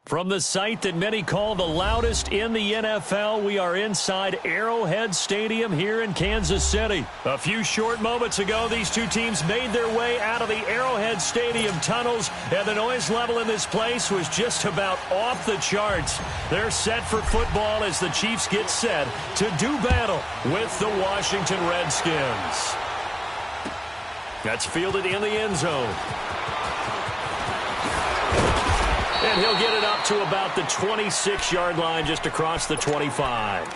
From the site that many call the loudest in the NFL, we are inside Arrowhead Stadium here in Kansas City. A few short moments ago, these two teams made their way out of the Arrowhead Stadium tunnels, and the noise level in this place was just about off the charts. They're set for football as the Chiefs get set to do battle with the Washington Redskins. That's fielded in the end zone. And he'll get it up to about the 26-yard line, just across the 25.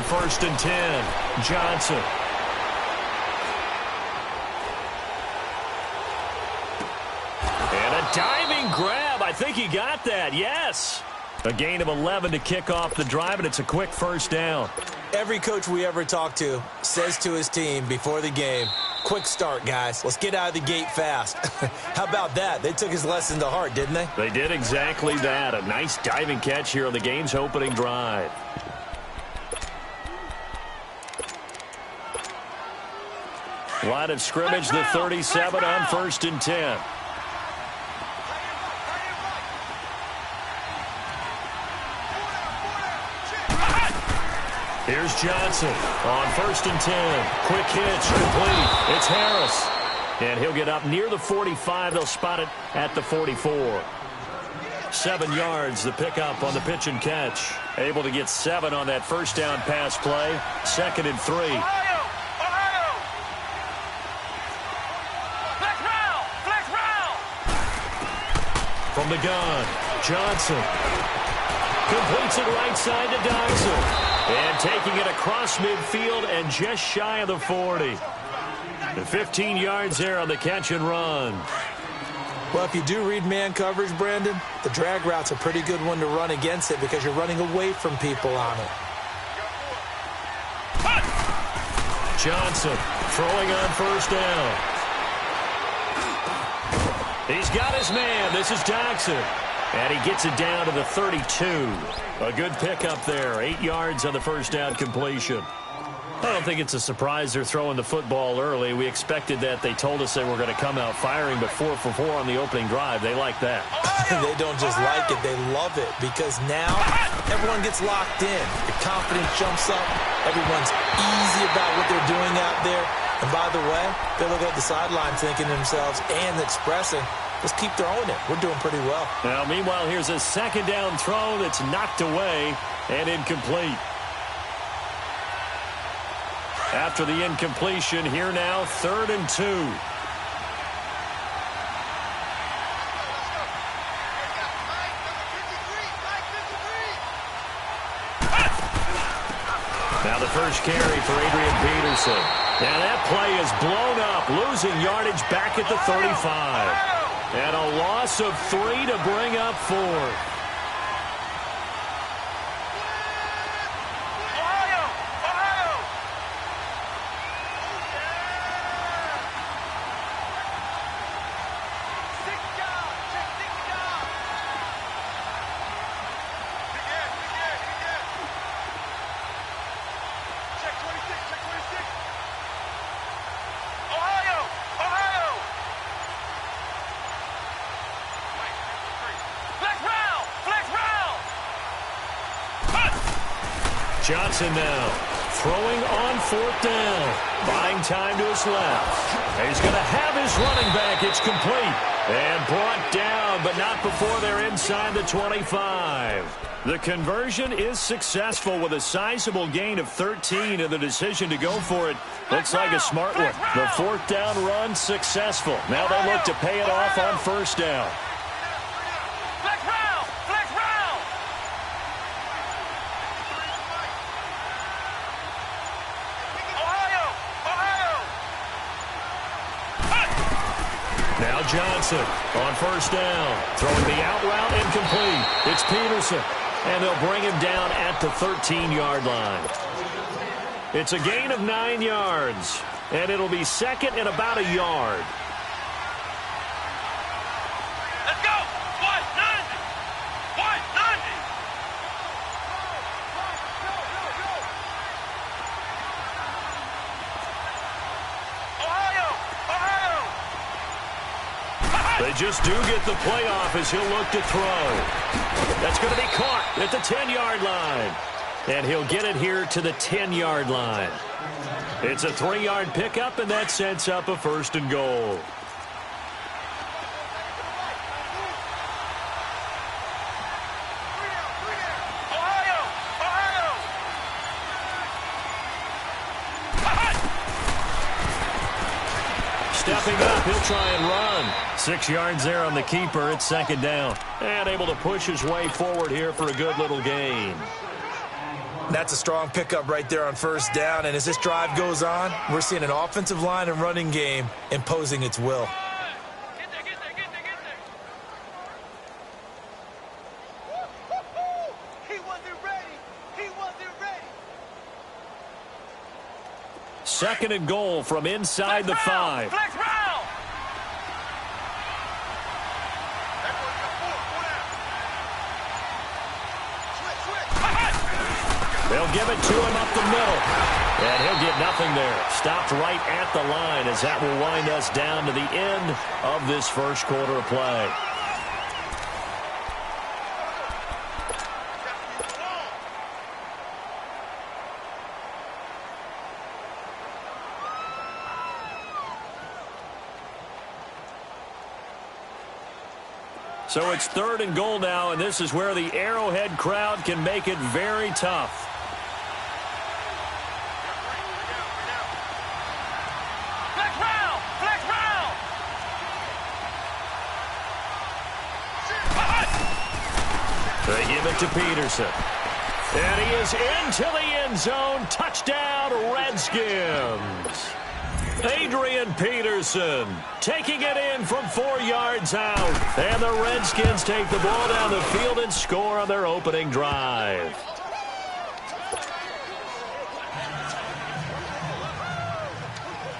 First and 10, Johnson. And a diving grab. I think he got that, yes. A gain of 11 to kick off the drive, and it's a quick first down. Every coach we ever talk to says to his team before the game, quick start, guys. Let's get out of the gate fast. How about that? They took his lesson to heart, didn't they? They did exactly that. A nice diving catch here on the game's opening drive. Line of scrimmage, the 37 on first and 10. Here's Johnson on first and 10. Quick hitch, complete. It's Harris. And he'll get up near the 45. They'll spot it at the 44. 7 yards, the pickup on the pitch and catch. Able to get 7 on that first down pass play. 2nd and 3. From the gun, Johnson completes it right side to Dodson. And taking it across midfield and just shy of the 40. The 15 yards there on the catch and run. Well, if you do read man coverage, Brandon, the drag route's a pretty good one to run against it because you're running away from people on it. Johnson throwing on first down. He's got his man. This is Dodson. And he gets it down to the 32. A good pickup there. 8 yards on the first down completion. I don't think it's a surprise they're throwing the football early. We expected that. They told us they were going to come out firing, but 4 for 4 on the opening drive. They like that. They don't just like it. They love it because now everyone gets locked in. The confidence jumps up. Everyone's easy about what they're doing out there. And by the way, they look at the sideline thinking to themselves and expressing, let's keep throwing it. We're doing pretty well. Now, meanwhile, here's a second down throw that's knocked away and incomplete. After the incompletion, here now, 3rd and 2. Now the first carry for Adrian Peterson. Now that play is blown up, losing yardage back at the 35. And a loss of 3 to bring up 4th. Johnson now throwing on 4th down. Buying time to his left. And he's going to have his running back. It's complete. And brought down, but not before they're inside the 25. The conversion is successful with a sizable gain of 13, and the decision to go for it looks like a smart one. The 4th down run successful. Now they look to pay it off on first down. Johnson on first down, throwing the out route incomplete. It's Peterson. And they'll bring him down at the 13-yard line. It's a gain of 9 yards, and it'll be second and about a yard. Let's go! 190! 190! Ohio! They just do get the playoff as he'll look to throw. That's going to be caught at the 10-yard line. And he'll get it here to the 10-yard line. It's a 3-yard pickup, and that sets up a 1st and goal. Stepping up, he'll try and run. 6 yards there on the keeper. It's 2nd down. And able to push his way forward here for a good little gain. That's a strong pickup right there on 1st down. And as this drive goes on, we're seeing an offensive line and running game imposing its will. Get there, get there, get there, get there. He wasn't ready. He wasn't ready. 2nd and goal from inside the 5. Flex round. They'll give it to him up the middle. And he'll get nothing there. Stopped right at the line as that will wind us down to the end of this 1st quarter of play. So it's 3rd and goal now, and this is where the Arrowhead crowd can make it very tough. Flex round. Flex round. They give it to Peterson. And he is into the end zone. Touchdown, Redskins. Adrian Peterson taking it in from 4 yards out. And the Redskins take the ball down the field and score on their opening drive.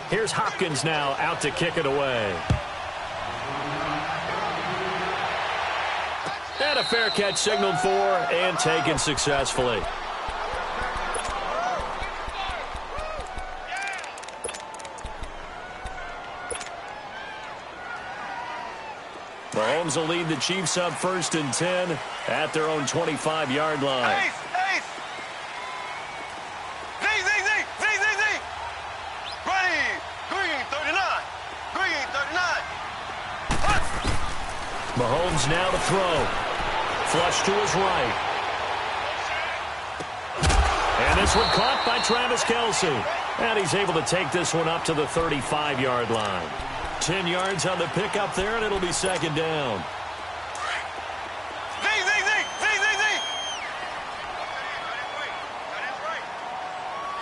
Here's Hopkins now out to kick it away. And a fair catch signaled for and taken successfully. Mahomes will lead the Chiefs up 1st and 10 at their own 25-yard line. Ace, ace. Z, Z, Z, Z, Z, Z. Ready. Green 39. Green 39. Mahomes now to throw. Flush to his right. And this one caught by Travis Kelce. And he's able to take this one up to the 35-yard line. 10 yards on the pickup there, and it'll be 2nd down. Z, Z, Z, Z, Z, Z.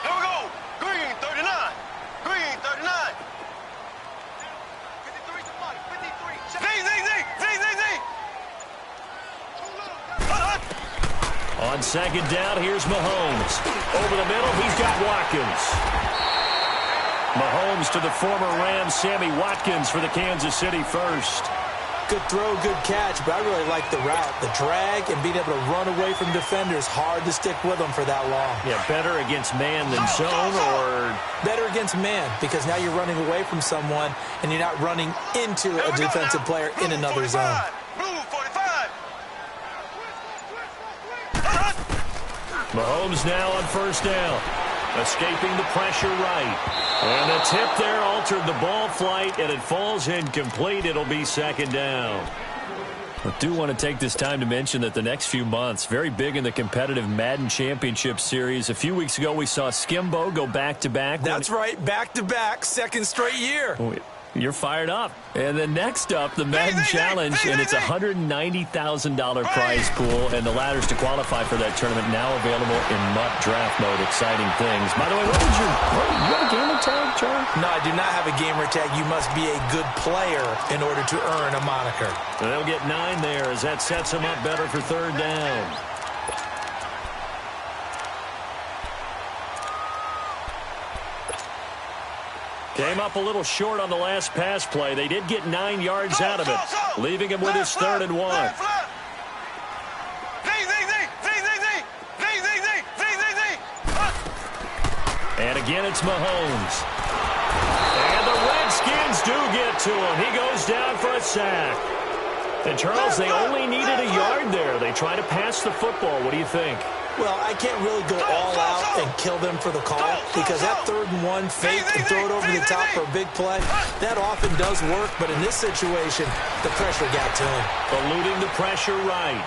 Here we go. Green 39. Green 39. 53 to Mike. 53. Z, Z, Z, Z, Z, Z. On 2nd down, here's Mahomes. Over the middle, he's got Watkins. Mahomes to the former Rams, Sammy Watkins for the Kansas City first. Good throw, good catch, but I really like the route. The drag and being able to run away from defenders, hard to stick with them for that long. Yeah, better against man than zone, or better against man, because now you're running away from someone and you're not running into a defensive player in another zone. Blue 45. Mahomes now on 1st down. Escaping the pressure right. And the tip there altered the ball flight, and it falls incomplete. It'll be 2nd down. I do want to take this time to mention that the next few months, very big in the competitive Madden Championship Series. A few weeks ago, we saw Skimbo go back-to-back. That's right, back-to-back, 2nd straight year. You're fired up. And then next up, the Madden Challenge, and it's a $190,000 prize pool, and the ladders to qualify for that tournament now available in MUT draft mode. Exciting things. By the way, you have a gamer tag, Charlie? No, I do not have a gamer tag. You must be a good player in order to earn a moniker. They'll get 9 there as that sets them up better for 3rd down. Came up a little short on the last pass play. They did get 9 yards out of it, leaving him with his 3rd and 1. And again, it's Mahomes. And the Redskins do get to him. He goes down for a sack. And, Charles, they only needed a yard there. They try to pass the football. What do you think? Well, I can't really go all out and kill them for the call because that 3rd and 1 fake and throw it over the top for a big play, that often does work. But in this situation, the pressure got to him. Eluding the pressure right.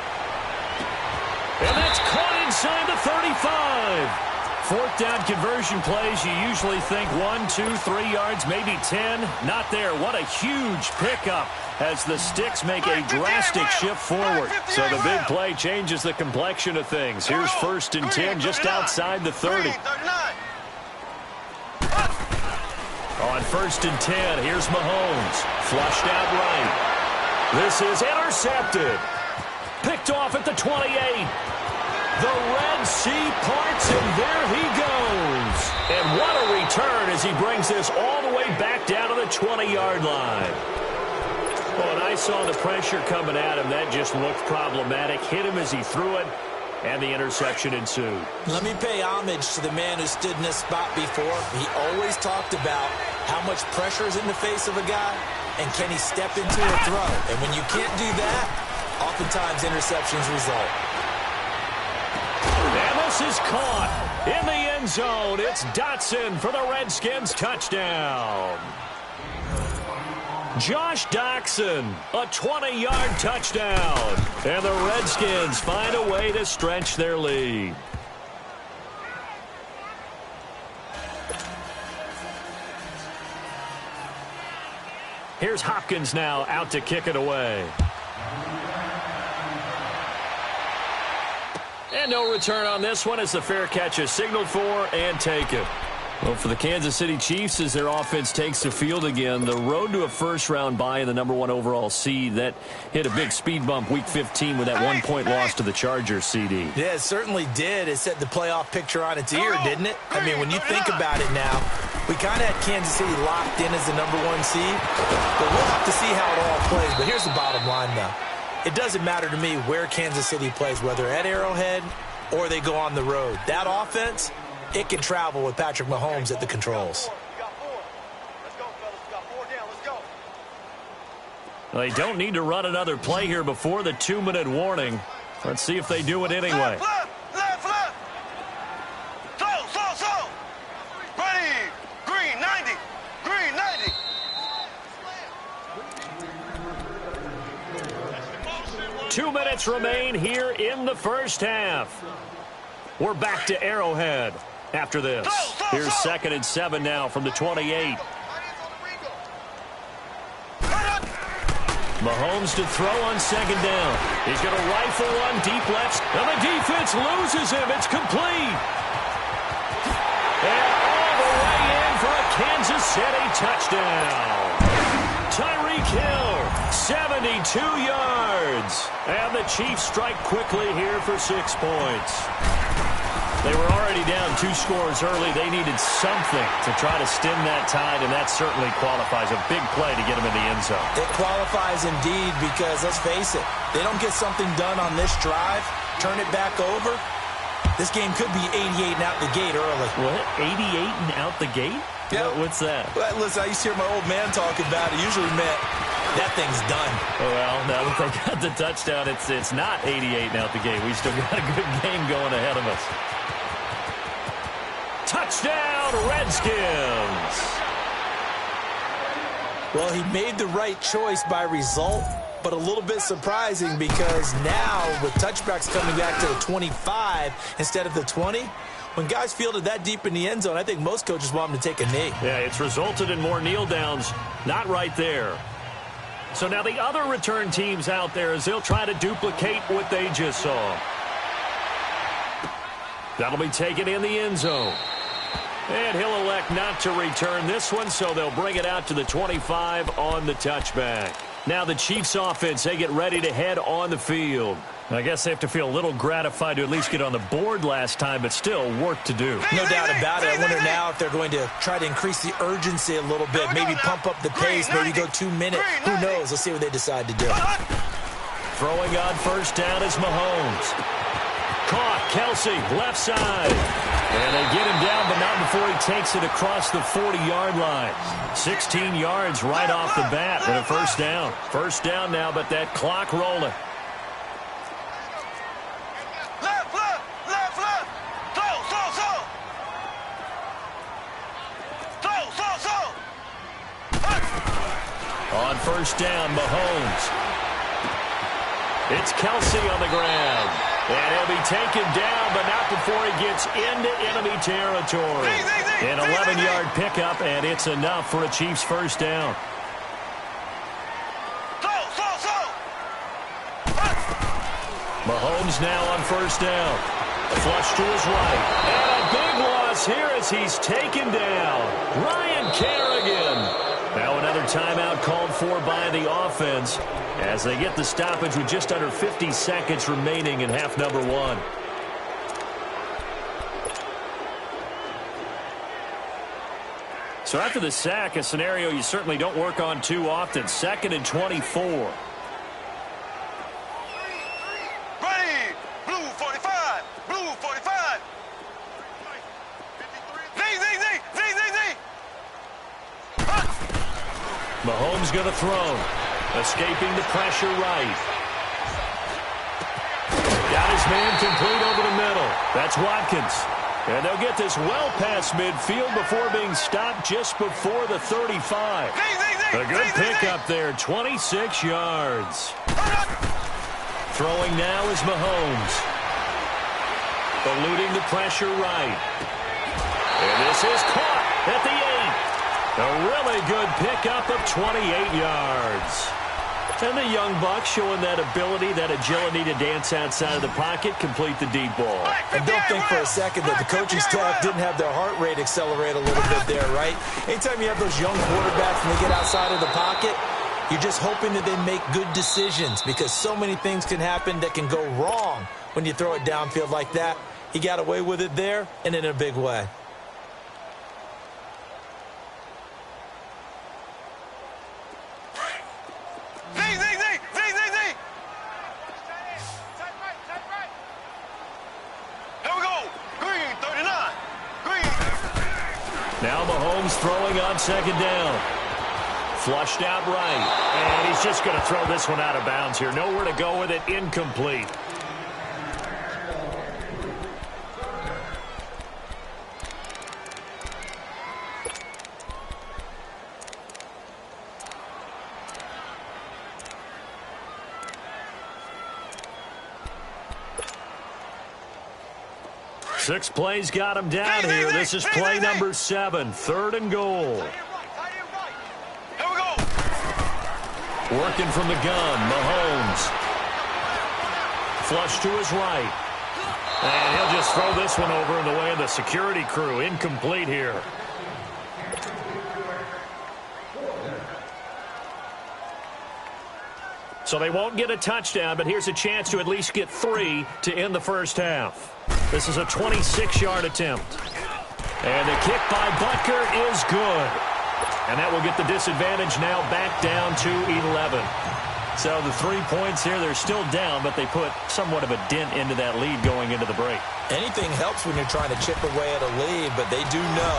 And that's caught inside the 35. 4th down conversion plays, you usually think 1, 2, 3 yards, maybe 10. Not there. What a huge pickup as the Sticks make a drastic shift forward. So the big play changes the complexion of things. Here's 1st and 10 just outside the 30. On 1st and 10, here's Mahomes. Flushed out right. This is intercepted. Picked off at the 28. The Red Sea parts, and there he goes. And what a return as he brings this all the way back down to the 20-yard line. Well, and I saw the pressure coming at him. That just looked problematic. Hit him as he threw it, and the interception ensued. Let me pay homage to the man who stood in this spot before. He always talked about how much pressure is in the face of a guy, and can he step into a throw. And when you can't do that, oftentimes interceptions result. And this is caught in the end zone. It's Dotson for the Redskins touchdown. Josh Doctson, a 20-yard touchdown. And the Redskins find a way to stretch their lead. Here's Hopkins now out to kick it away. And no return on this one as the fair catch is signaled for and taken. Well, for the Kansas City Chiefs, as their offense takes the field again, the road to a first-round bye in the #1 overall seed, that hit a big speed bump Week 15 with that 1-point loss to the Chargers, CD. Yeah, it certainly did. It set the playoff picture on its ear, didn't it? I mean, when you think about it now, we kind of had Kansas City locked in as the #1 seed, but we'll have to see how it all plays. But here's the bottom line, though. It doesn't matter to me where Kansas City plays, whether at Arrowhead or they go on the road. That offense, it can travel with Patrick Mahomes at the controls. Well, they don't need to run another play here before the 2-minute warning. Let's see if they do it anyway. Left. Slow. Ready. Green, 90. Green, 90. 2 minutes remain here in the first half. We're back to Arrowhead after this. Here's 2nd and 7 now from the 28. Mahomes to throw on 2nd down. He's going to rifle one deep left, and the defense loses him. It's complete. And all the way in for a Kansas City touchdown. Tyreek Hill, 72 yards. And the Chiefs strike quickly here for 6 points. They were already down 2 scores early. They needed something to try to stem that tide, and that certainly qualifies. A big play to get them in the end zone. It qualifies indeed because, let's face it, they don't get something done on this drive, turn it back over, this game could be 88 and out the gate early. What? 88 and out the gate? Yeah. What's that? Well, listen, I used to hear my old man talk about it. Usually meant that thing's done. Well, now that they got the touchdown, it's not 88 and out the gate. We still got a good game going ahead of us. Touchdown, Redskins! Well, he made the right choice by result, but a little bit surprising because now with touchbacks coming back to the 25 instead of the 20, when guys fielded that deep in the end zone, I think most coaches want them to take a knee. Yeah, it's resulted in more kneel downs. Not right there. So now the other return teams out there as they'll try to duplicate what they just saw. That'll be taken in the end zone. And he'll elect not to return this one, so they'll bring it out to the 25 on the touchback. Now the Chiefs offense, they get ready to head on the field. I guess they have to feel a little gratified to at least get on the board last time, but still work to do. No doubt about it. I wonder now if they're going to try to increase the urgency a little bit, maybe pump up the pace, maybe go 2 minutes. Who knows? Let's see what they decide to do. Throwing on first down is Mahomes. Caught, Kelsey, left side. And they get him down, but not before he takes it across the 40-yard line. 16 yards right off the bat with a first down. First down now, but that clock rolling. On first down, Mahomes. It's Kelsey on the ground. And he'll be taken down, but not before he gets into enemy territory. An 11-yard pickup, and it's enough for a Chiefs first down. Mahomes now on first down. Flush to his right. And a big loss here as he's taken down. Ryan Kerrigan. Now another timeout called for by the offense as they get the stoppage with just under 50 seconds remaining in half number one. So after the sack, a scenario you certainly don't work on too often. 2nd and 24. Ready, blue 45, blue 45. Mahomes going to throw. Escaping the pressure right. Got his man complete over the middle. That's Watkins. And they'll get this well past midfield before being stopped just before the 35. A good pickup there, 26 yards. Throwing now is Mahomes. Eluding the pressure right. And this is caught at the 8. A really good pickup of 28 yards. And the young buck showing that ability, that agility to dance outside of the pocket, complete the deep ball. And don't think for a second that the coaching staff didn't have their heart rate accelerate a little bit there, right? Anytime you have those young quarterbacks and they get outside of the pocket, you're just hoping that they make good decisions because so many things can happen that can go wrong when you throw it downfield like that. He got away with it there and in a big way. Now Mahomes throwing on second down. Flushed out right. And he's just going to throw this one out of bounds here. Nowhere to go with it. Incomplete. Six plays got him down here. This is play number 7. 3rd and goal. Working from the gun, Mahomes. Flush to his right. And he'll just throw this one over in the way of the security crew. Incomplete here. So they won't get a touchdown, but here's a chance to at least get 3 to end the first half. This is a 26-yard attempt. And the kick by Butker is good. And that will get the disadvantage now back down to 11. So the 3 points here, they're still down, but they put somewhat of a dent into that lead going into the break. Anything helps when you're trying to chip away at a lead, but they do know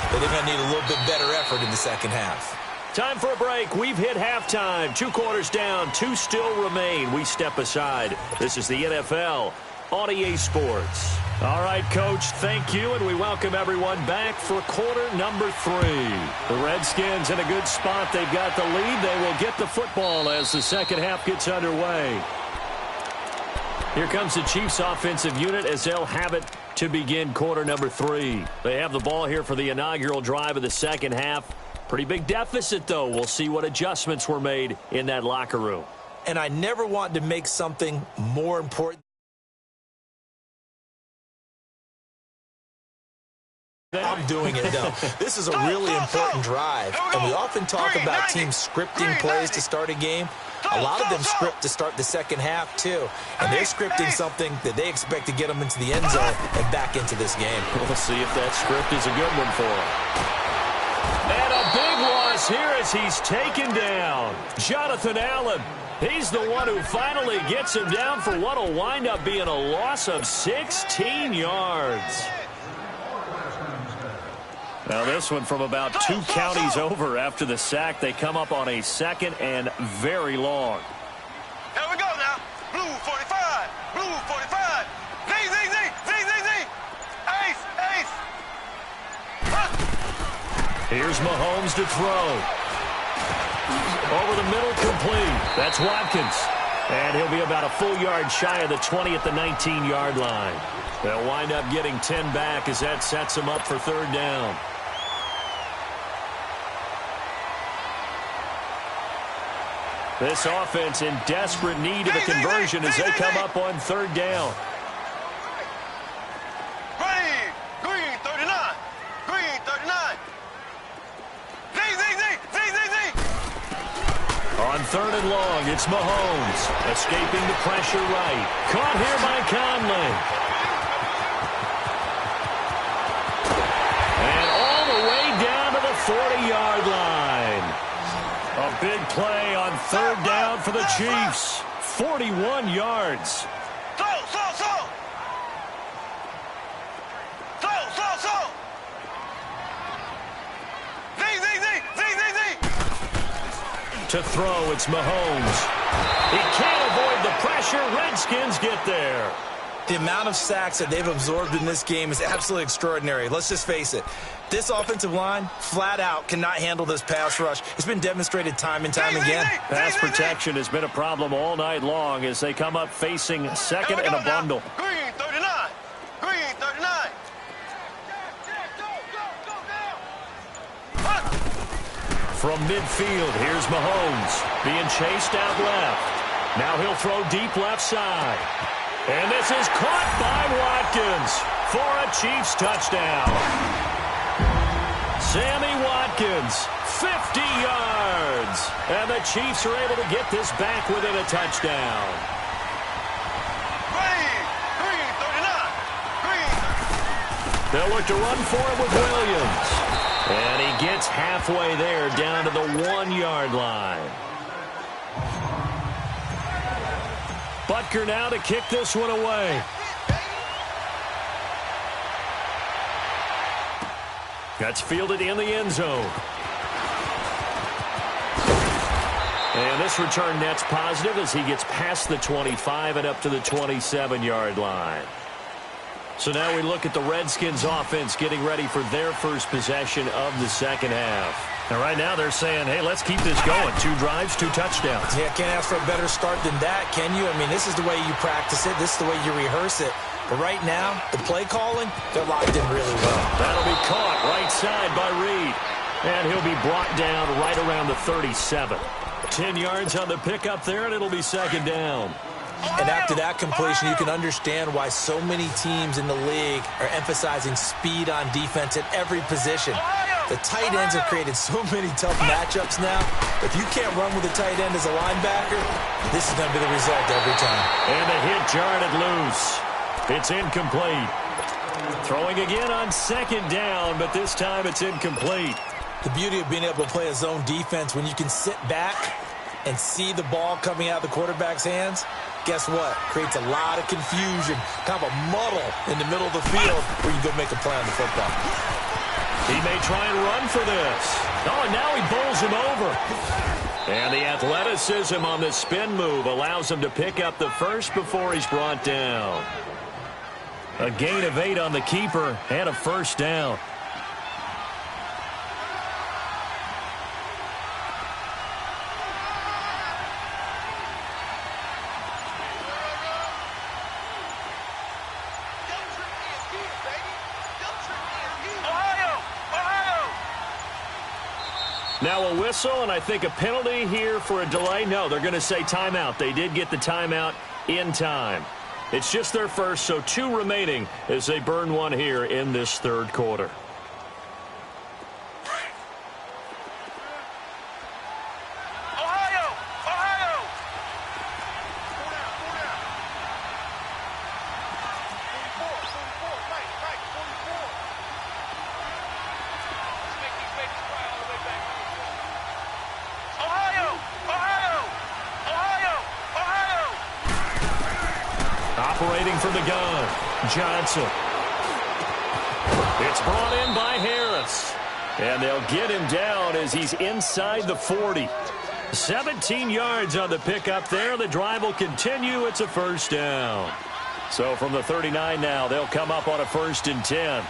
that they're going to need a little bit better effort in the second half. Time for a break. We've hit halftime. 2 quarters down. 2 still remain. We step aside. This is the NFL on EA Sports. All right, Coach, thank you, and we welcome everyone back for quarter number 3. The Redskins in a good spot. They've got the lead. They will get the football as the second half gets underway. Here comes the Chiefs offensive unit as they'll have it to begin quarter number 3. They have the ball here for the inaugural drive of the second half. Pretty big deficit, though. We'll see what adjustments were made in that locker room. And I never want to make something more important I'm doing it now. This is a really important drive, and we often talk about teams scripting plays to start a game. A lot of them script to start the second half, too. And they're scripting something that they expect to get them into the end zone and back into this game. We'll see if that script is a good one for them. And a big loss here as he's taken down. Jonathan Allen, he's the one who finally gets him down for what will wind up being a loss of 16 yards. Now this one from about 2 counties over after the sack. They come up on a 2nd and very long. Here we go now. Blue 45. Blue 45. Z. Ace. Huh. Here's Mahomes to throw. Over the middle, complete. That's Watkins. And he'll be about a full yard shy of the 20 at the 19-yard line. They'll wind up getting 10 back as that sets them up for 3rd down. This offense in desperate need of a conversion as they come up on 3rd down. Green 39. Green 39. Z. On 3rd and long, it's Mahomes. Escaping the pressure right. Caught here by Conley. And all the way down to the 40-yard line. A big play on 3rd down for the Chiefs. 41 yards. So. Z. To throw, it's Mahomes. He can't avoid the pressure. Redskins get there. The amount of sacks that they've absorbed in this game is absolutely extraordinary. Let's just face it. This offensive line, flat out, cannot handle this pass rush. It's been demonstrated time and time again. Pass protection has been a problem all night long as they come up facing 2nd and a bundle. Green 39. Green 39. From midfield, here's Mahomes. Being chased out left. Now he'll throw deep left side. And this is caught by Watkins for a Chiefs touchdown. Sammy Watkins, 50 yards. And the Chiefs are able to get this back within a touchdown. Green 39. They'll look to run for it with Williams. And he gets halfway there down to the 1-yard line. Butker now to kick this one away. That's fielded in the end zone. And this return net's positive as he gets past the 25 and up to the 27-yard line. So now we look at the Redskins offense getting ready for their first possession of the second half. And right now they're saying, hey, let's keep this going. 2 drives, 2 touchdowns. Yeah, can't ask for a better start than that, can you? I mean, this is the way you practice it. This is the way you rehearse it. But right now, the play calling, they're locked in really well. That'll be caught right side by Reed. And he'll be brought down right around the 37. 10 yards on the pickup there, and it'll be 2nd down. And after that completion, you can understand why so many teams in the league are emphasizing speed on defense at every position. The tight ends have created so many tough matchups now. If you can't run with a tight end as a linebacker, this is going to be the result every time. And the hit jarred it loose. It's incomplete. Throwing again on 2nd down, but this time it's incomplete. The beauty of being able to play a zone defense when you can sit back and see the ball coming out of the quarterback's hands, guess what? Creates a lot of confusion, kind of a muddle in the middle of the field where you go make a play on the football. He may try and run for this. Oh, and now he bowls him over. And the athleticism on the spin move allows him to pick up the first before he's brought down. A gain of 8 on the keeper and a 1st down. Now a whistle, and I think a penalty here for a delay. No, they're going to say timeout. They did get the timeout in time. It's just their first, so 2 remaining as they burn one here in this 3rd quarter. Operating from the gun, Johnson. It's brought in by Harris. And they'll get him down as he's inside the 40. 17 yards on the pickup there. The drive will continue. It's a first down. So from the 39 now, they'll come up on a 1st and 10.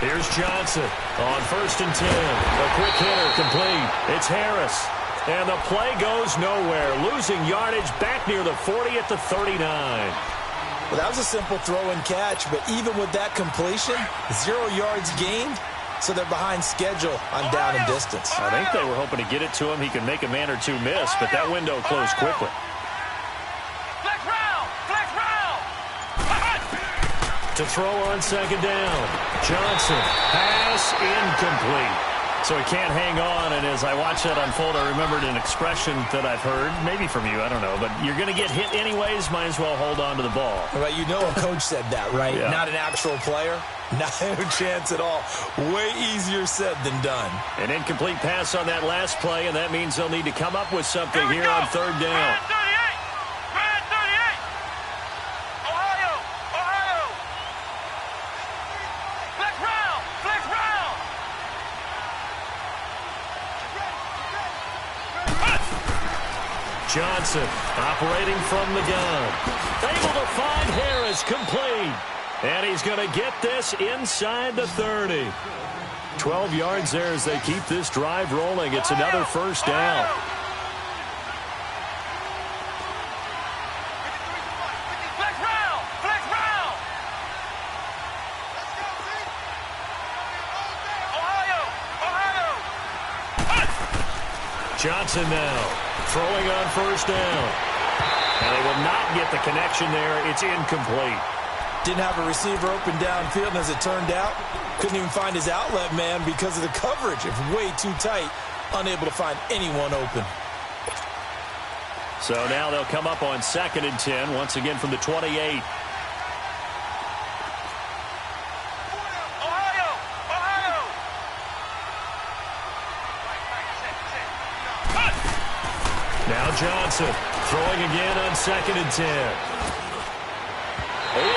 Here's Johnson on 1st and 10. A quick hitter complete. It's Harris. And the play goes nowhere. Losing yardage back near the 40 at the 39. Well, that was a simple throw and catch, but even with that completion, 0 yards gained, so they're behind schedule on down and distance. I think they were hoping to get it to him. He could make a man or two miss, but that window closed quickly. To throw on 2nd down. Johnson. Pass incomplete. So he can't hang on, and as I watched that unfold, I remembered an expression that I've heard, maybe from you, I don't know, but you're going to get hit anyways, might as well hold on to the ball. Right, you know a coach said that, right? Yeah. Not an actual player. No chance at all. Way easier said than done. An incomplete pass on that last play, and that means they'll need to come up with something here on 3rd down. Johnson operating from the gun. Able to find Harris complete. And he's going to get this inside the 30. 12 yards there as they keep this drive rolling. It's another 1st down. Johnson now. Throwing on 1st down. And they will not get the connection there. It's incomplete. Didn't have a receiver open downfield, and as it turned out, couldn't even find his outlet man because of the coverage. It's way too tight. Unable to find anyone open. So now they'll come up on 2nd and 10, once again from the 28. Now Johnson throwing again on 2nd and 10.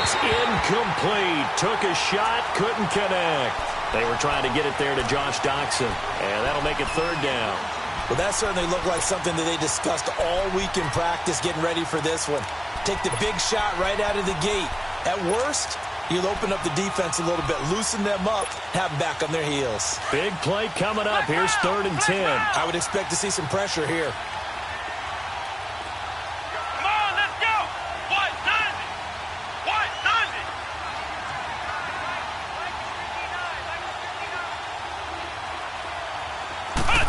It's incomplete. Took a shot, couldn't connect. They were trying to get it there to Josh Doxson, and that'll make it 3rd down. Well, that certainly looked like something that they discussed all week in practice getting ready for this one. Take the big shot right out of the gate. At worst, you'll open up the defense a little bit, loosen them up, have them back on their heels. Big play coming up. Here's 3rd and 10. I would expect to see some pressure here.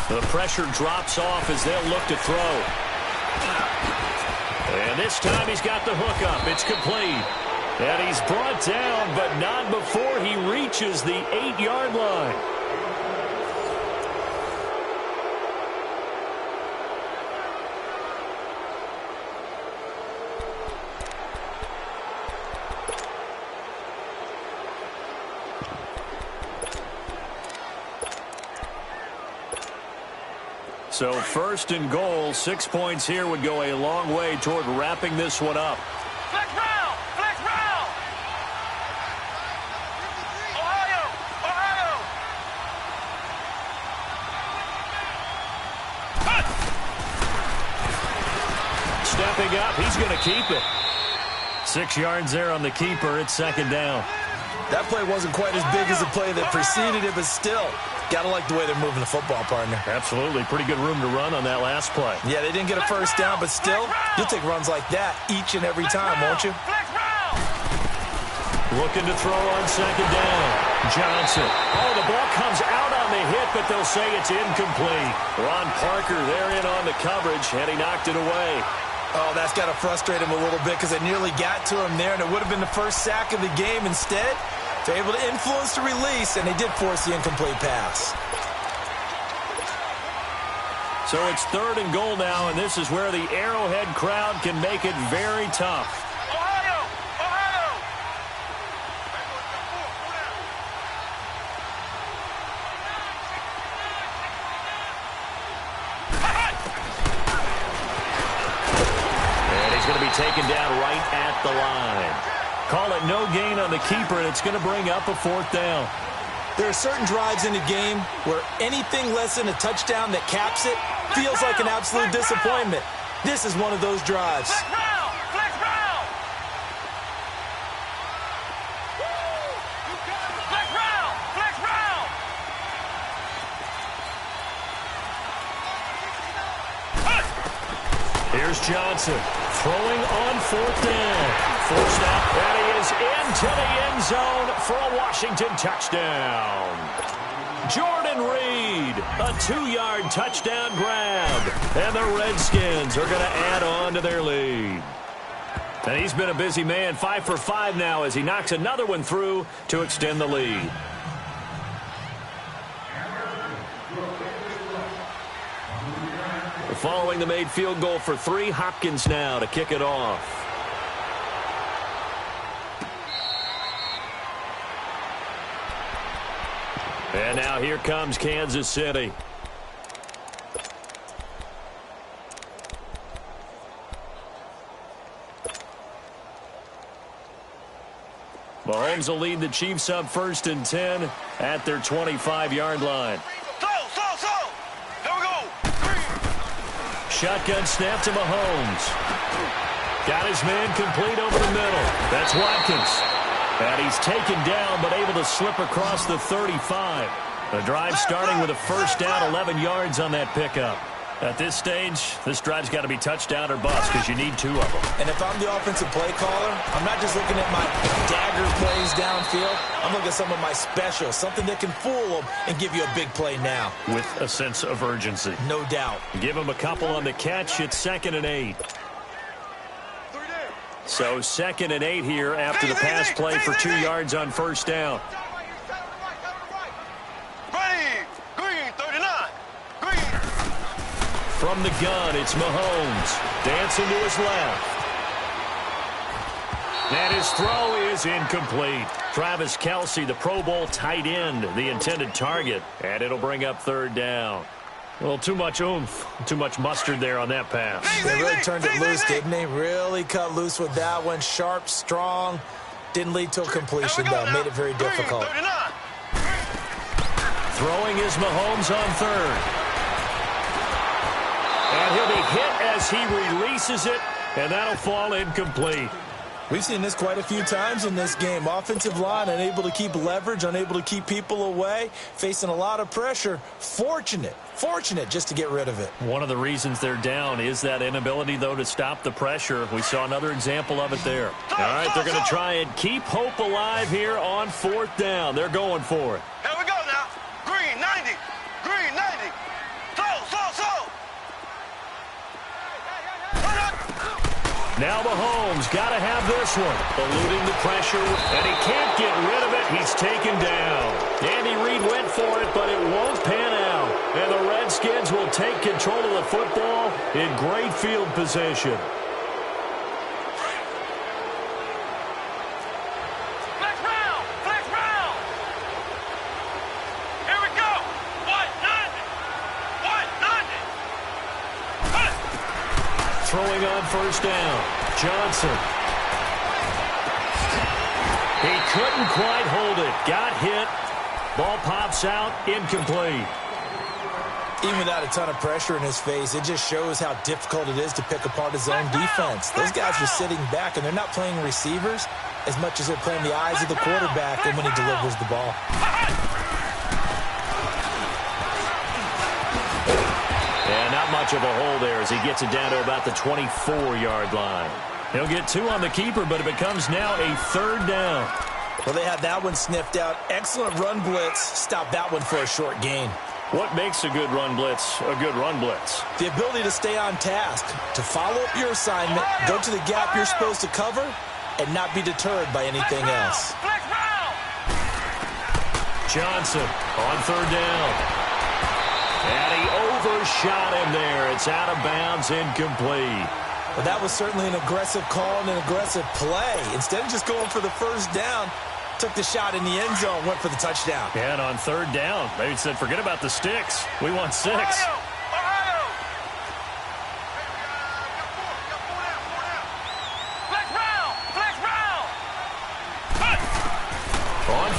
The pressure drops off as they'll look to throw. And this time he's got the hook up. It's complete. And he's brought down, but not before he reaches the 8-yard line. So 1st and goal, 6 points here would go a long way toward wrapping this one up. Flex round! Flex round! Ohio! Ohio! Stepping up, he's going to keep it. 6 yards there on the keeper. It's 2nd down. That play wasn't quite as big as the play that preceded it, but still, got to like the way they're moving the football, partner. Absolutely. Pretty good room to run on that last play. Yeah, they didn't get a 1st down, but still, you'll take runs like that each and every time, won't you? Looking to throw on 2nd down. Johnson. Oh, the ball comes out on the hit, but they'll say it's incomplete. Ron Parker there in on the coverage, and he knocked it away. Oh, that's got to frustrate him a little bit because they nearly got to him there, and it would have been the first sack of the game. Instead, they're able to influence the release, and they did force the incomplete pass. So it's 3rd and goal now, and this is where the Arrowhead crowd can make it very tough. Ohio! Ohio! And he he's going to be taken down right at the line. Call it no gain on the keeper, and it's going to bring up a 4th down. There are certain drives in the game where anything less than a touchdown that caps it feels like an absolute disappointment. This is one of those drives. Flex round! Flex round! Flex round! Flex round! Here's Johnson throwing on 4th down. Forced out, and he is into the end zone for a Washington touchdown. Jordan Reed, a 2-yard touchdown grab, and the Redskins are going to add on to their lead. And he's been a busy man, 5 for 5 now as he knocks another one through to extend the lead. Following the made field goal for 3, Hopkins now to kick it off. And now here comes Kansas City. Mahomes will lead the Chiefs up 1st and 10 at their 25-yard line. Here we go. Shotgun snap to Mahomes. Got his man complete over the middle. That's Watkins. And he's taken down, but able to slip across the 35. The drive starting with a 1st down, 11 yards on that pickup. At this stage, this drive's got to be touchdown or bust because you need 2 of them. And if I'm the offensive play caller, I'm not just looking at my dagger plays downfield. I'm looking at some of my specials, something that can fool them and give you a big play now. With a sense of urgency. No doubt. Give him a couple on the catch. It's 2nd and 8. So 2nd and 8 here after the pass play for 2 yards on 1st down. Ready, green, 39, green. From the gun, it's Mahomes. Dancing to his left. And his throw is incomplete. Travis Kelce, the Pro Bowl tight end, the intended target. And it'll bring up 3rd down. Well, too much oomph, too much mustard there on that pass. They really turned it loose, didn't they? Really cut loose with that one. Sharp, strong. Didn't lead to a completion, though. Made it very difficult. Throwing is Mahomes on 3rd. And he'll be hit as he releases it, and that'll fall incomplete. We've seen this quite a few times in this game. Offensive line unable to keep leverage, unable to keep people away, facing a lot of pressure. Fortunate just to get rid of it. One of the reasons they're down is that inability, though, to stop the pressure. We saw another example of it there. All right, they're going to try and keep hope alive here on 4th down. They're going for it. Here we go now. Green, 90. Green, 90. Slow. Now Mahomes got to have this one. Eluding the pressure, and he can't get rid of it. He's taken down. Andy Reid went for it, but it won't pan out. And the Redskins will take control of the football in great field position. Flex round. Here we go. 190. Throwing on 1st down. Johnson. He couldn't quite hold it. Got hit. Ball pops out. Incomplete. Even without a ton of pressure in his face, it just shows how difficult it is to pick apart his own defense. Those guys are sitting back, and they're not playing receivers as much as they're playing the eyes of the quarterback and when he delivers the ball. And not much of a hole there as he gets it down to about the 24-yard line. He'll get 2 on the keeper, but it becomes now a 3rd down. Well, they had that one sniffed out. Excellent run blitz. Stop that one for a short gain. What makes a good run blitz a good run blitz? The ability to stay on task, to follow up your assignment, go to the gap you're supposed to cover, and not be deterred by anything else. Johnson on 3rd down. And he overshot him there. It's out of bounds, incomplete. Well, that was certainly an aggressive call and an aggressive play. Instead of just going for the 1st down, took the shot in the end zone, went for the touchdown. And on 3rd down, they said, forget about the sticks. We want 6.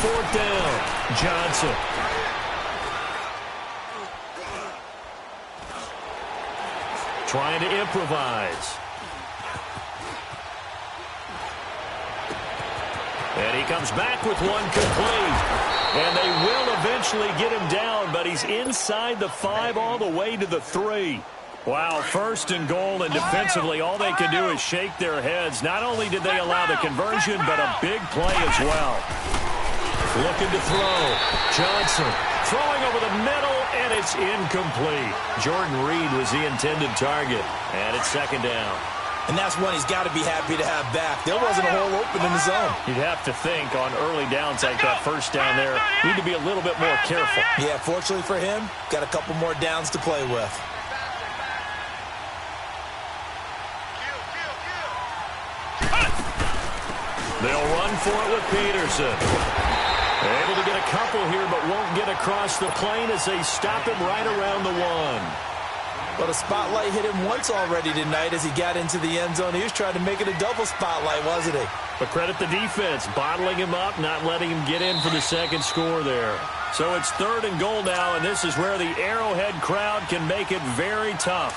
4th down. Johnson. Trying to improvise. And he comes back with one complete. And they will eventually get him down, but he's inside the 5 all the way to the 3. Wow, 1st and goal, and defensively all they can do is shake their heads. Not only did they allow the conversion, but a big play as well. Looking to throw. Johnson throwing over the middle, and it's incomplete. Jordan Reed was the intended target, and it's 2nd down. And that's one he's got to be happy to have back. There wasn't a hole open in the zone. You'd have to think on early downs like that 1st down there, need to be a little bit more careful. Yeah, fortunately for him, got a couple more downs to play with. They'll run for it with Peterson. Able to get a couple here, but won't get across the plane as they stop him right around the 1. But a spotlight hit him once already tonight as he got into the end zone. He was trying to make it a double spotlight, wasn't he? But credit the defense, bottling him up, not letting him get in for the 2nd score there. So it's 3rd and goal now, and this is where the Arrowhead crowd can make it very tough.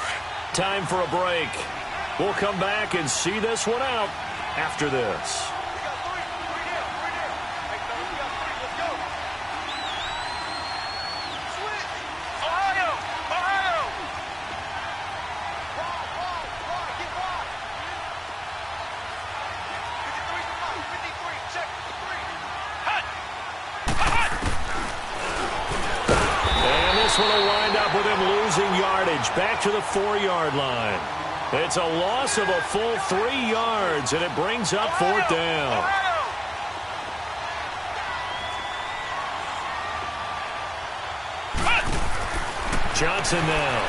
Time for a break. We'll come back and see this one out after this. This one will wind up with him losing yardage back to the 4-yard line. It's a loss of a full 3 yards, and it brings up 4th down. Johnson now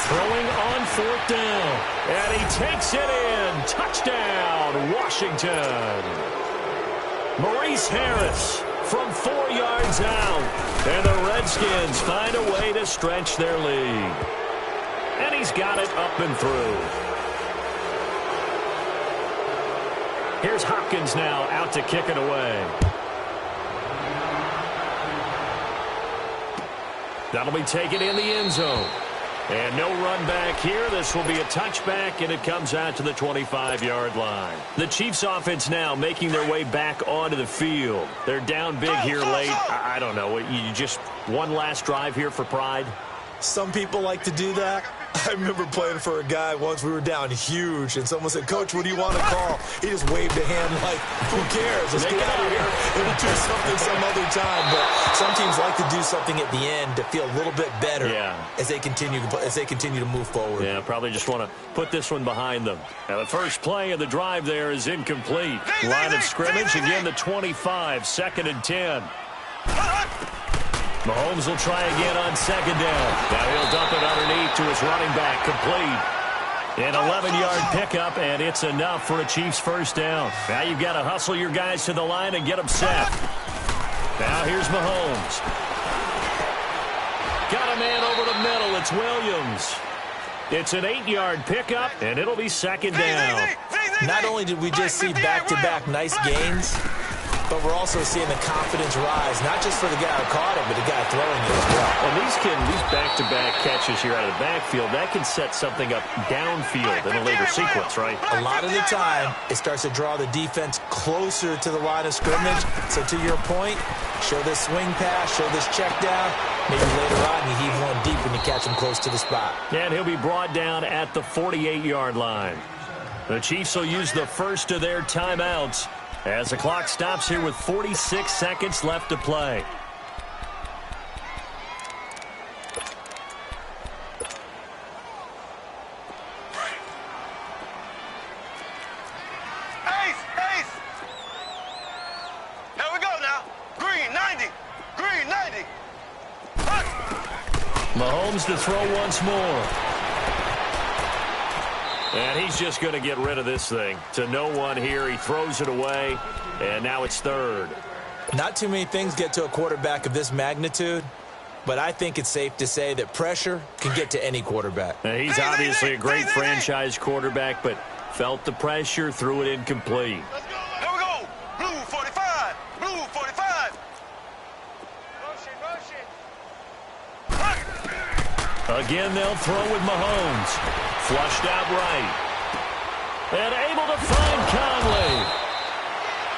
throwing on 4th down, and he takes it in. Touchdown, Washington. Maurice Harris from 4 yards out. And the Redskins find a way to stretch their lead. And he's got it up and through. Here's Hopkins now out to kick it away. That'll be taken in the end zone. And no run back here. This will be a touchback, and it comes out to the 25-yard line. The Chiefs offense now making their way back onto the field. They're down big here late. I don't know. You just one last drive here for pride? Some people like to do that. I remember playing for a guy once. We were down huge, and someone said, "Coach, what do you want to call?" He just waved a hand like, "Who cares? Let's get out of here. We'll do something some other time." But some teams like to do something at the end to feel a little bit better as they continue to move forward. Yeah, probably just want to put this one behind them. Now, the first play of the drive there is incomplete. Line of scrimmage, again, the 25, 2nd and 10. Mahomes will try again on 2nd down. Now he'll dump it underneath to his running back, complete. An 11-yard pickup, and it's enough for a Chiefs 1st down. Now you've got to hustle your guys to the line and get them set. Now here's Mahomes. Got a man over the middle. It's Williams. It's an 8-yard pickup, and it'll be 2nd down. Not only did we just see back-to-back nice gains, but we're also seeing the confidence rise, not just for the guy who caught it, but the guy throwing it as well. And these back-to-back catches here out of the backfield, that can set something up downfield in a later sequence, right? A lot of the time, it starts to draw the defense closer to the line of scrimmage. So to your point, show this swing pass, show this check down. Maybe later on you heave one deep when you catch him close to the spot. And he'll be brought down at the 48-yard line. The Chiefs will use the first of their timeouts as the clock stops here with 46 seconds left to play. Mahomes to throw once more. And he's just going to get rid of this thing. To no one here. He throws it away, and now it's 3rd. Not too many things get to a quarterback of this magnitude, but I think it's safe to say that pressure can get to any quarterback. And he's obviously a great franchise quarterback, but felt the pressure, threw it incomplete. Here we go. Blue 45. Blue 45. Again, they'll throw with Mahomes. Flushed out right. And able to find Conley.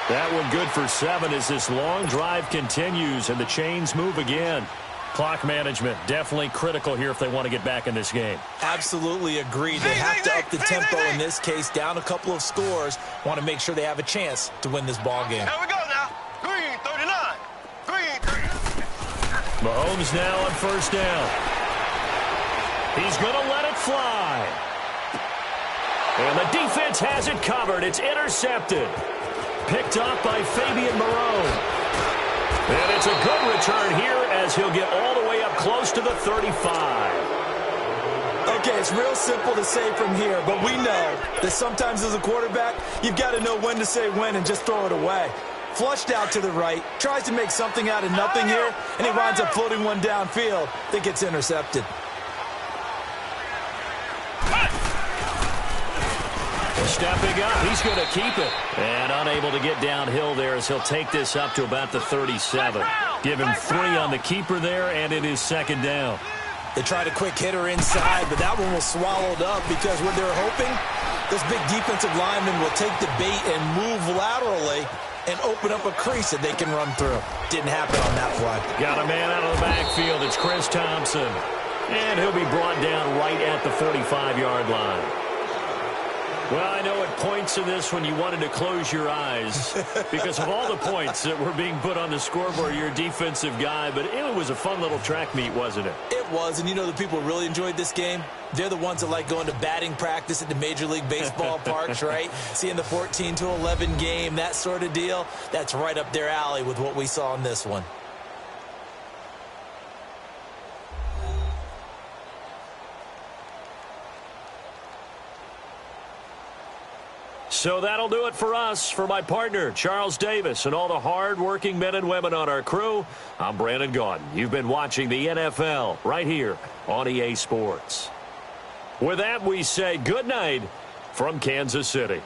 That one good for 7 as this long drive continues and the chains move again. Clock management, definitely critical here if they want to get back in this game. Absolutely agreed. They have to up the tempo in this case, down a couple of scores. Want to make sure they have a chance to win this ball game. Here we go now. Green 39. Green 39. Mahomes now on first down. He's going to let it fly. And the defense has it covered. It's intercepted. Picked up by Fabian Moreau. And it's a good return here as he'll get all the way up close to the 35. Okay, it's real simple to say from here, but we know that sometimes as a quarterback, you've got to know when to say when and just throw it away. Flushed out to the right, tries to make something out of nothing here, and he winds up floating one downfield that gets intercepted. Stepping up, he's going to keep it. And unable to get downhill there as he'll take this up to about the 37. Give him 3 on the keeper there, and it is second down. They tried a quick hitter inside, but that one was swallowed up because what they're hoping, this big defensive lineman will take the bait and move laterally and open up a crease that they can run through. Didn't happen on that play. Got a man out of the backfield. It's Chris Thompson. And he'll be brought down right at the 45-yard line. Well, I know at points in this when you wanted to close your eyes because of all the points that were being put on the scoreboard. You're a defensive guy, but it was a fun little track meet, wasn't it? It was, and you know the people who really enjoyed this game? They're the ones that like going to batting practice at the Major League Baseball parks, right? Seeing the 14-11 game, that sort of deal. That's right up their alley with what we saw in this one. So that'll do it for us. For my partner, Charles Davis, and all the hard-working men and women on our crew, I'm Brandon Gaudin. You've been watching the NFL right here on EA Sports. With that, we say good night from Kansas City.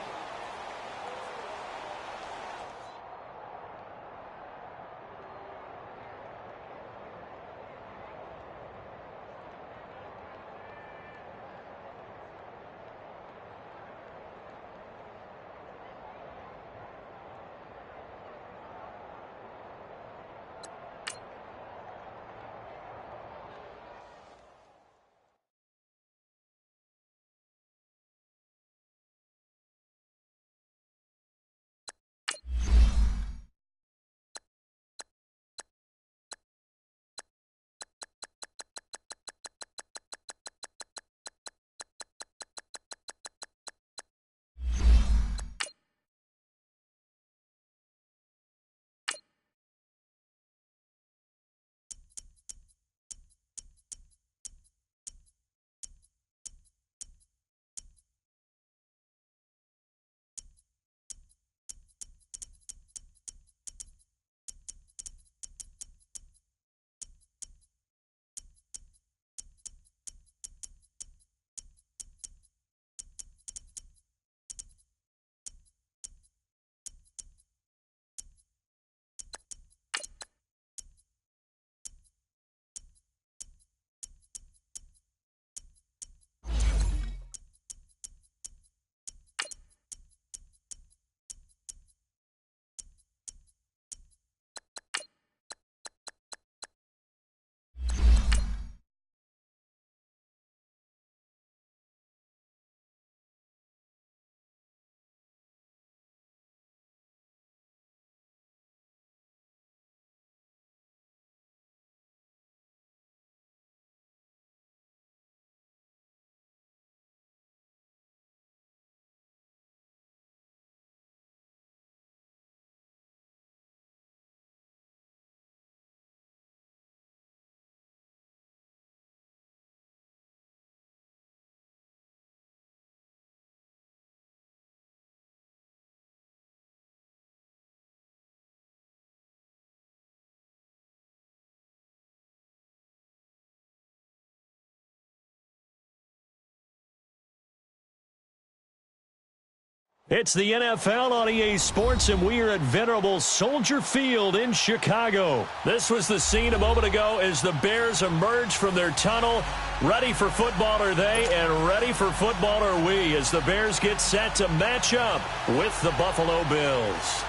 It's the NFL on EA Sports, and we are at venerable Soldier Field in Chicago. This was the scene a moment ago as the Bears emerged from their tunnel. Ready for football are they, and ready for football are we, as the Bears get set to match up with the Buffalo Bills.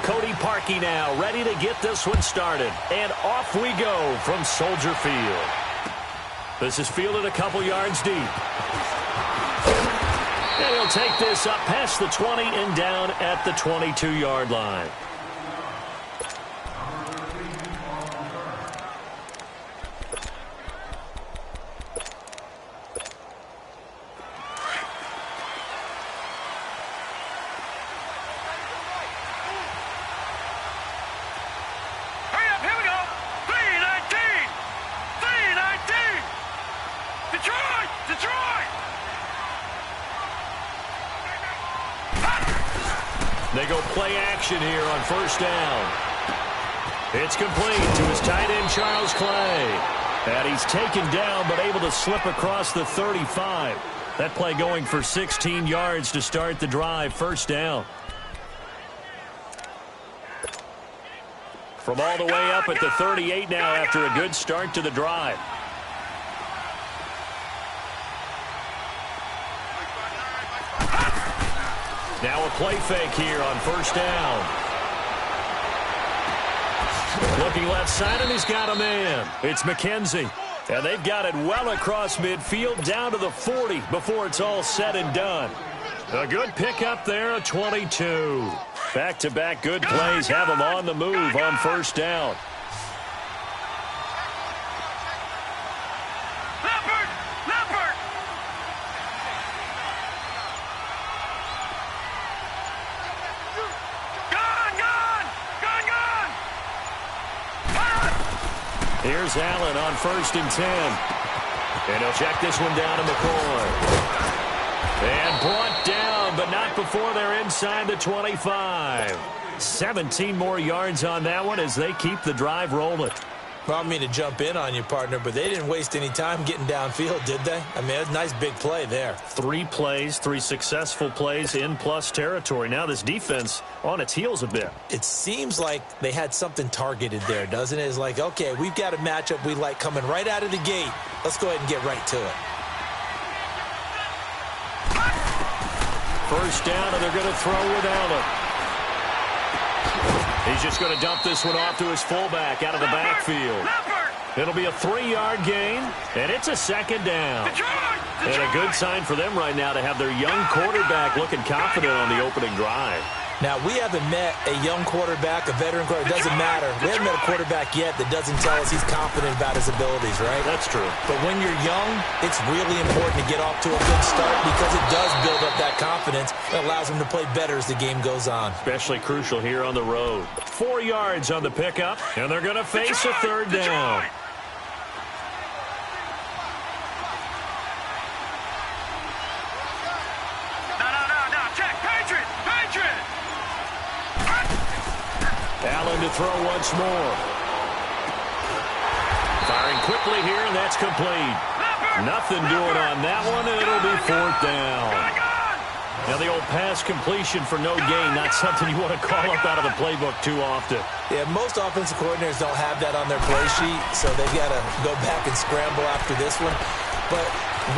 Cody Parkey now ready to get this one started. And off we go from Soldier Field. This is fielded a couple yards deep. And he'll take this up past the 20 and down at the 22-yard line. They go play action here on first down. It's complete to his tight end, Charles Clay. And he's taken down but able to slip across the 35. That play going for 16 yards to start the drive, first down. From all the way up at the 38 now after a good start to the drive. Now a play fake here on first down. Looking left side, and he's got a man. It's McKenzie. And they've got it well across midfield, down to the 40 before it's all said and done. A good pickup there, a 22. Back-to-back good plays have them on the move on first down. Here's Allen on 1st and 10. And he'll check this one down to McCoy. And brought down, but not before they're inside the 25. 17 more yards on that one as they keep the drive rolling. Well, I don't mean to jump in on you, partner, but they didn't waste any time getting downfield, did they? I mean, it was a nice big play there. 3 plays, 3 successful plays in plus territory. Now this defense on its heels a bit. It seems like they had something targeted there, doesn't it? It's like, okay, we've got a matchup we like coming right out of the gate. Let's go ahead and get right to it. First down, and they're going to throw with Allen. He's just going to dump this one off to his fullback out of the backfield. It'll be a 3-yard gain, and it's a second down. And a good sign for them right now to have their young quarterback looking confident on the opening drive. Now, we haven't met a young quarterback, a veteran quarterback. It doesn't matter. We haven't met a quarterback yet that doesn't tell us he's confident about his abilities, right? That's true. But when you're young, it's really important to get off to a good start because it does build up that confidence. It allows him to play better as the game goes on. Especially crucial here on the road. 4 yards on the pickup, and they're going to face a third down. Allen to throw once more. Firing quickly here, and that's complete. Nothing doing on that one, and it'll be 4th down. Now the old pass completion for no gain, not something you want to call up out of the playbook too often. Yeah, most offensive coordinators don't have that on their play sheet, so they've got to go back and scramble after this one. But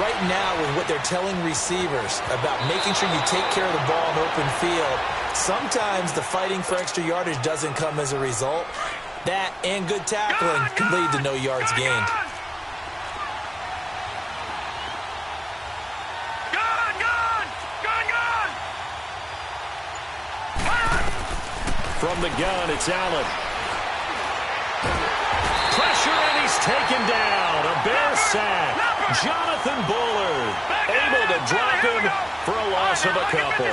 right now, with what they're telling receivers about making sure you take care of the ball in open field, sometimes the fighting for extra yardage doesn't come as a result. That and good tackling can lead to no yards gained. From the gun, it's Allen. Pressure, and he's taken down. A Bear sack. Jonathan Bullard able to drop him for a loss of a couple.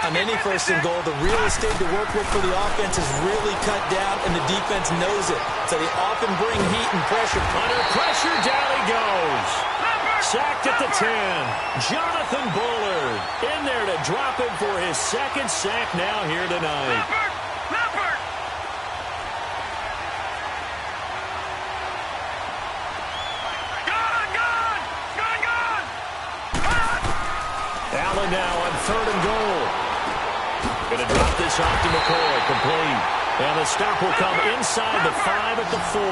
On any 1st and goal, the real estate to work with for the offense is really cut down, and the defense knows it. So they often bring heat and pressure. Under pressure, down he goes. Sacked at the 10. Jonathan Bullard in there to drop him for his 2nd sack now here tonight. Allen now on 3rd and goal. Going to drop this off to McCoy, complete. And the stop will come inside the 5 at the 4.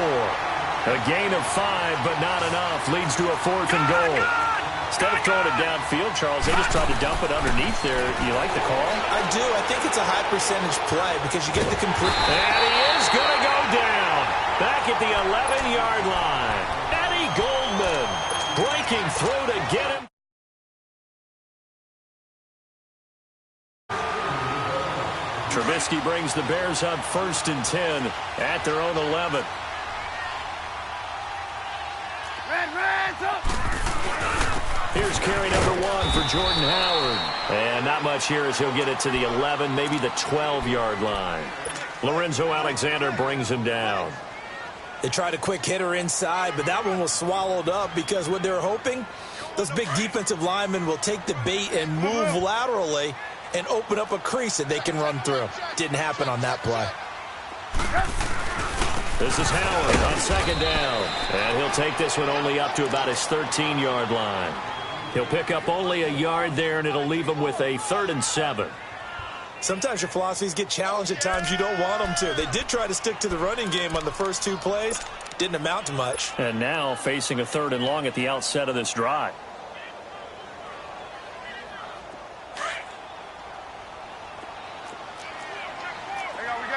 A gain of 5, but not enough. Leads to a 4th and goal. Instead of throwing it downfield, Charles, they just tried to dump it underneath there. You like the call? I do. I think it's a high percentage play because you get the complete. And he is going to go down. Back at the 11-yard line. Eddie Goldman breaking through to get him. Trubisky brings the Bears up 1st and 10 at their own 11. Here's carry number 1 for Jordan Howard. And not much here as he'll get it to the 11, maybe the 12-yard line. Lorenzo Alexander brings him down. They tried a quick hitter inside, but that one was swallowed up because what they're hoping, those big defensive linemen will take the bait and move laterally and open up a crease that they can run through. Didn't happen on that play. This is Howard on 2nd down. And he'll take this one only up to about his 13-yard line. He'll pick up only a yard there, and it'll leave him with a 3rd and 7. Sometimes your philosophies get challenged at times you don't want them to. They did try to stick to the running game on the first 2 plays. Didn't amount to much. And now facing a 3rd and long at the outset of this drive.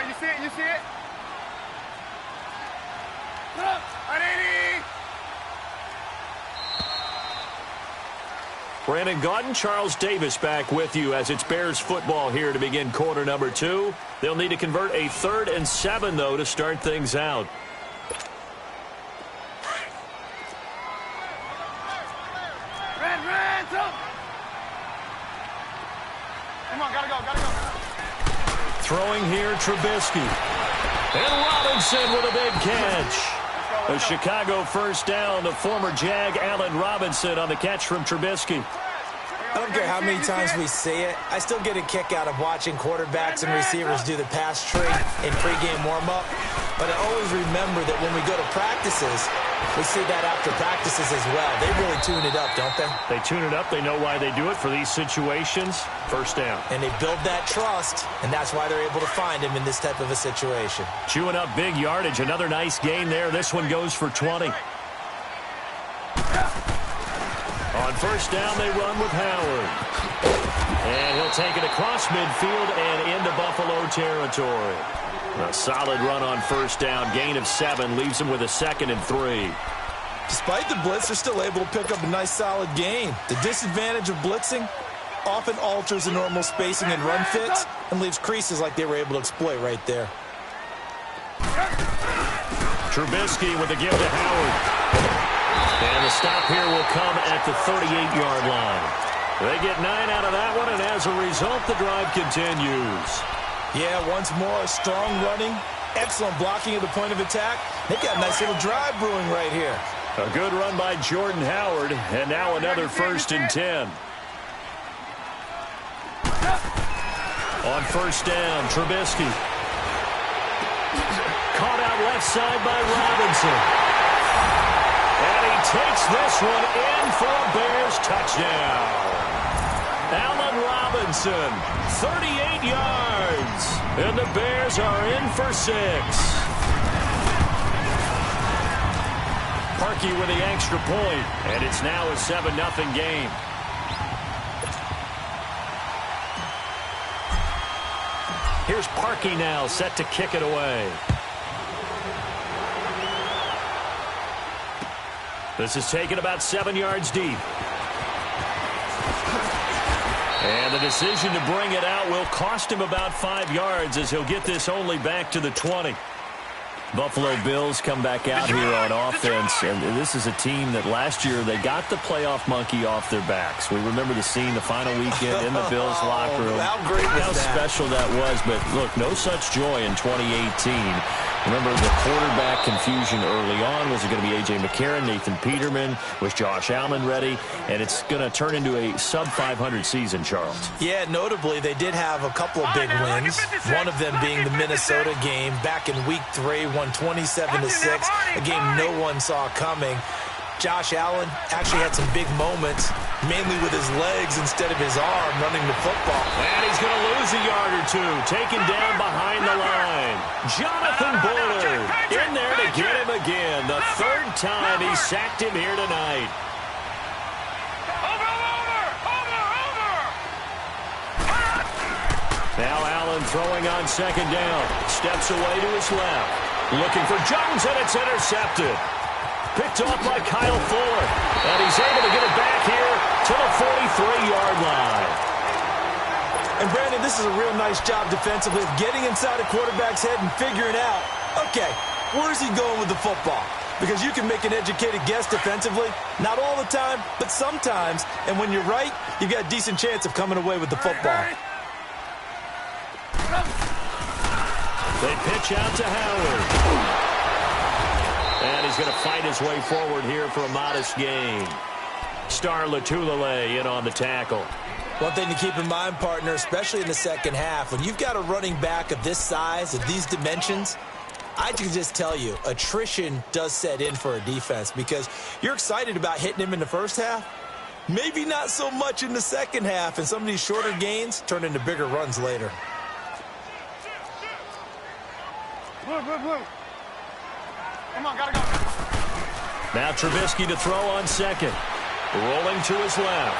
You see it? You see it? Brandon Gaudin, Charles Davis back with you as it's Bears football here to begin quarter number 2. They'll need to convert a 3rd and 7, though, to start things out. Come on, gotta go. Throwing here, Trubisky. And Robinson with a big catch. A Chicago 1st down. The former Jag, Allen Robinson, on the catch from Trubisky. I don't care how many times we say it. I still get a kick out of watching quarterbacks and receivers do the pass tree in pregame warm-up. But I always remember that when we go to practices, we see that after practices as well. They really tune it up, don't they? They tune it up. They know why they do it for these situations. 1st down. And they build that trust, and that's why they're able to find him in this type of a situation. Chewing up big yardage. Another nice gain there. This one goes for 20. On 1st down, they run with Howard. And he'll take it across midfield and into Buffalo territory. A solid run on 1st down. Gain of 7 leaves him with a 2nd and 3. Despite the blitz, they're still able to pick up a nice solid gain. The disadvantage of blitzing often alters the normal spacing and run fits and leaves creases like they were able to exploit right there. Trubisky with the give to Howard. And the stop here will come at the 38-yard line. They get 9 out of that one, and as a result, the drive continues. Yeah, once more, strong running, excellent blocking at the point of attack. They've got a nice little drive brewing right here. A good run by Jordan Howard, and now another 1st and 10. On 1st down, Trubisky. Caught out left side by Robinson. And he takes this one in for a Bears touchdown. Allen Robinson, 38 yards. And the Bears are in for 6. Parkey with the extra point, and it's now a 7-0 game. Here's Parkey now, set to kick it away. This is taken about 7 yards deep. And the decision to bring it out will cost him about 5 yards as he'll get this only back to the 20. Buffalo Bills come back out here on offense, and this is a team that last year they got the playoff monkey off their backs. We remember the scene the final weekend in the Bills locker room. How great was How that? special that was, but look, no such joy in 2018. Remember the quarterback confusion early on. Was it going to be A.J. McCarron, Nathan Peterman? Was Josh Allen ready? And it's going to turn into a sub-500 season, Charles. Yeah, notably, they did have a couple of big wins. One of them being the Minnesota game back in Week 3, won 27-6, a game no one saw coming. Josh Allen actually had some big moments mainly with his legs instead of his arm running the football. And he's going to lose a yard or two, taken down behind the line. Jonathan Bullard in there to get him again. The third time he sacked him here tonight. Now Allen throwing on second down. Steps away to his left. Looking for Jones, and it's intercepted. Picked off by Kyle Fuller. And he's able to get it back here to the 43-yard line. And Brandon, this is a real nice job defensively of getting inside a quarterback's head and figuring out, okay, where's he going with the football? Because you can make an educated guess defensively. Not all the time, but sometimes. And when you're right, you've got a decent chance of coming away with the football. They pitch out to Howard. And he's going to fight his way forward here for a modest gain. Star Latulele in on the tackle. One thing to keep in mind, partner, especially in the second half, when you've got a running back of this size, of these dimensions, I can just tell you, attrition does set in for a defense because you're excited about hitting him in the first half. Maybe not so much in the second half, and some of these shorter gains turn into bigger runs later. Blue. Come on, gotta go. Now Trubisky to throw on second. Rolling to his left.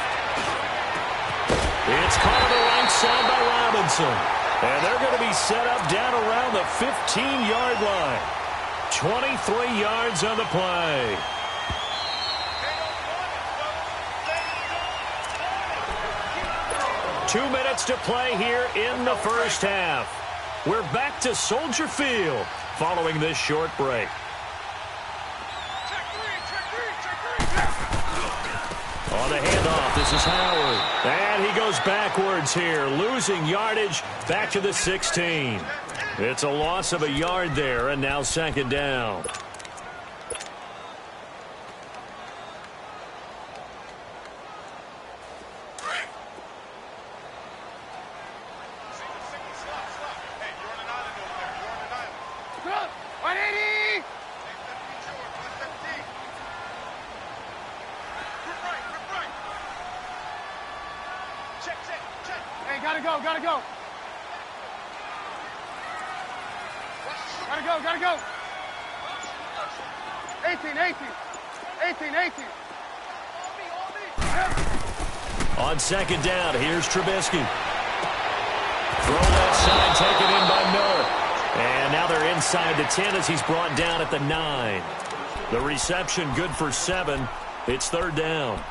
It's caught on the right side by Robinson. And they're going to be set up down around the 15-yard line. 23 yards on the play. Two minutes to play here in the first half. We're back to Soldier Field following this short break. On the handoff, this is Howard. And he goes backwards here, losing yardage back to the 16. It's a loss of a yard there, and now second down. Gotta go. 18. On second down, here's Trubisky. Throw that side, taken in by Miller. And now they're inside the 10 as he's brought down at the 9. The reception good for 7. It's third down.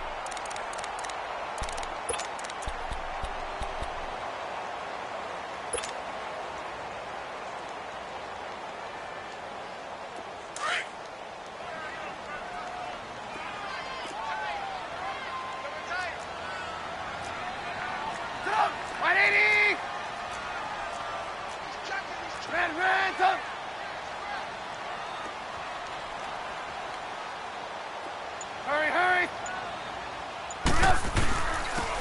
Hurry.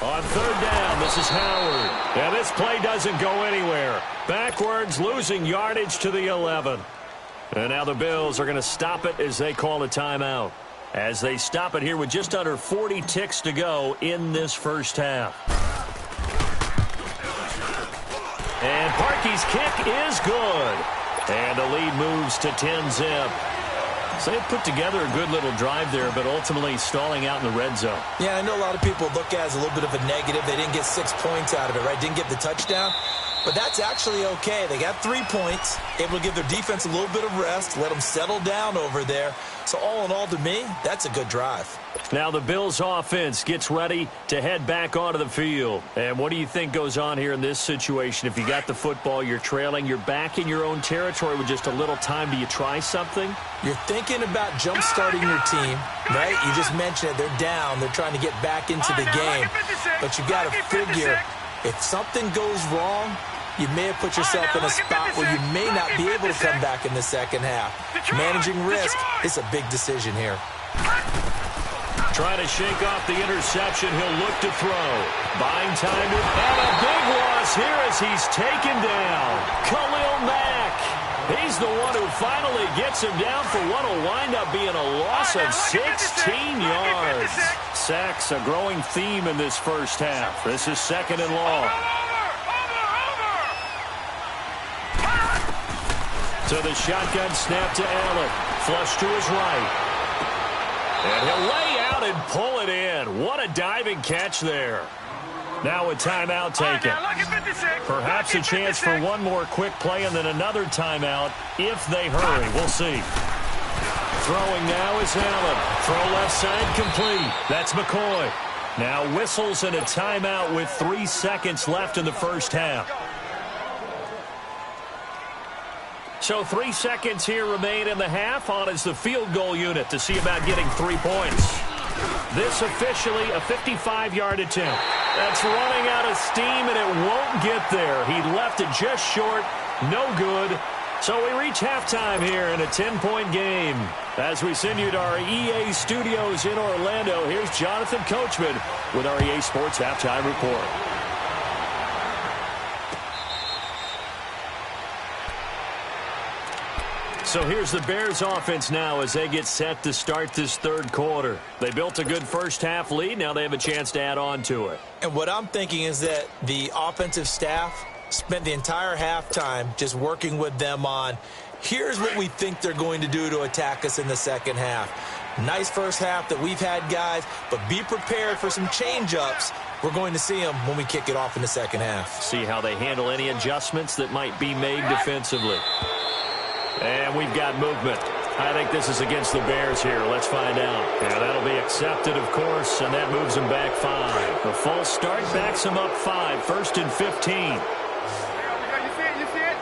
On third down, this is Howard. And this play doesn't go anywhere. Backwards, losing yardage to the 11. And now the Bills are going to stop it as they call a timeout. As they stop it here with just under 40 ticks to go in this first half. And Parkey's kick is good. And the lead moves to 10-zip. So they put together a good little drive there, but ultimately stalling out in the red zone. Yeah, I know a lot of people look at it as a little bit of a negative. They didn't get 6 points out of it, right? Didn't get the touchdown. But that's actually okay. They got 3 points, able to give their defense a little bit of rest, let them settle down over there. So all in all, to me, that's a good drive. Now the Bills offense gets ready to head back onto the field. And what do you think goes on here in this situation? If you got the football, you're trailing, you're back in your own territory with just a little time. Do you try something? You're thinking about jump-starting your team, right? You just mentioned it. They're down. They're trying to get back into the game. But you got to figure, if something goes wrong, you may have put yourself in a spot where you may not be able to come back in the second half. Managing risk is a big decision here. Trying to shake off the interception. He'll look to throw. Buying time. And a big loss here as he's taken down. Khalil Mack. He's the one who finally gets him down for what will wind up being a loss of 16 yards. sacks, a growing theme in this first half. This is 2nd and long. To the shotgun snap to Allen. Flush to his right. And he'll lay out and pull it in. What a diving catch there. Now a timeout taken. Perhaps a chance for one more quick play and then another timeout if they hurry. We'll see. Throwing now is Allen. Throw left side complete. That's McCoy. Now whistles and a timeout with 3 seconds left in the first half. So 3 seconds here remain in the half. On is the field goal unit to see about getting 3 points. This officially a 55-yard attempt. That's running out of steam, and it won't get there. He left it just short. No good. So we reach halftime here in a 10-point game. As we send you to our EA studios in Orlando, here's Jonathan Coachman with our EA Sports Halftime Report. So here's the Bears offense now as they get set to start this third quarter. They built a good first half lead. Now they have a chance to add on to it. And what I'm thinking is that the offensive staff spent the entire halftime just working with them on, here's what we think they're going to do to attack us in the second half. Nice first half that we've had, guys, but be prepared for some change-ups. We're going to see them when we kick it off in the second half. See how they handle any adjustments that might be made defensively. And we've got movement. I think this is against the Bears here. Let's find out. Yeah, that'll be accepted, of course, and that moves them back 5. The false start backs them up 5. 1st and 15. You see it?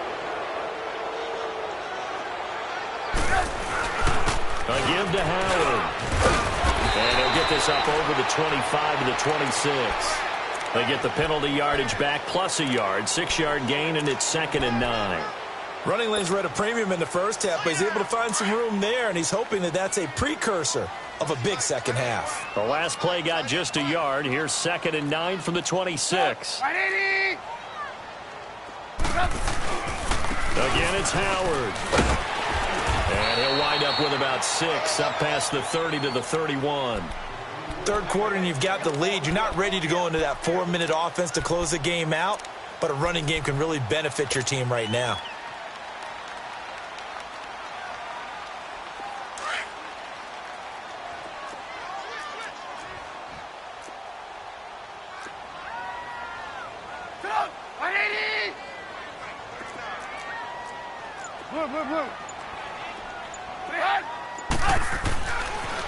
A give to Howard. And he'll get this up over the 25 to the 26. They get the penalty yardage back plus a yard. 6-yard gain, and it's 2nd and 9. Running lanes were at a premium in the first half, but he's able to find some room there, and he's hoping that that's a precursor of a big second half. The last play got just a yard. Here's 2nd and 9 from the 26. Again, it's Howard. And he'll wind up with about 6, up past the 30 to the 31. Third quarter, and you've got the lead. You're not ready to go into that 4-minute offense to close the game out, but a running game can really benefit your team right now.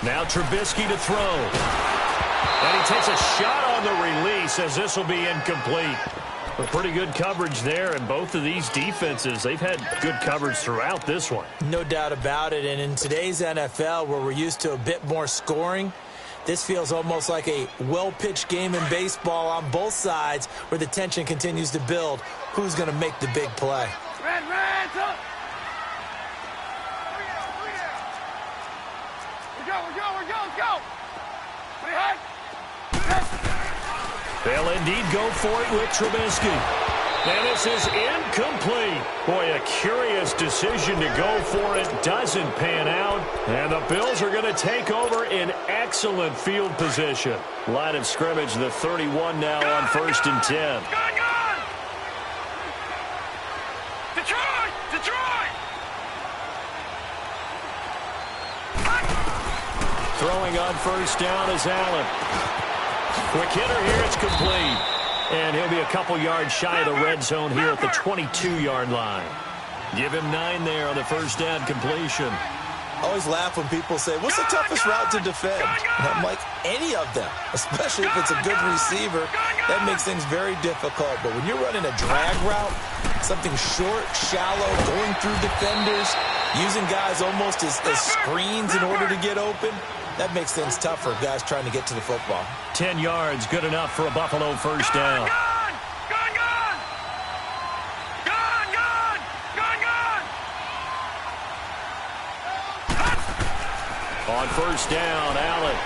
Now Trubisky to throw. And he takes a shot on the release as this will be incomplete. A pretty good coverage there, and both of these defenses, they've had good coverage throughout this one. No doubt about it, and in today's NFL, where we're used to a bit more scoring, this feels almost like a well-pitched game in baseball on both sides where the tension continues to build. Who's going to make the big play? They'll indeed go for it with Trubisky. And this is incomplete. Boy, a curious decision to go for it. Doesn't pan out. And the Bills are going to take over in excellent field position. Line of scrimmage, the 31 now on 1st and 10. Throwing on 1st down is Allen. Quick hitter here, it's complete. And he'll be a couple yards shy of the red zone here at the 22-yard line. Give him 9 there on the 1st down completion. I always laugh when people say, what's the toughest route to defend? And I'm like, any of them, especially if it's a good receiver. That makes things very difficult. But when you're running a drag route, something short, shallow, going through defenders, using guys almost as screens in order to get open, that makes things tough for guys trying to get to the football. 10 yards, good enough for a Buffalo 1st down. On 1st down, Allen.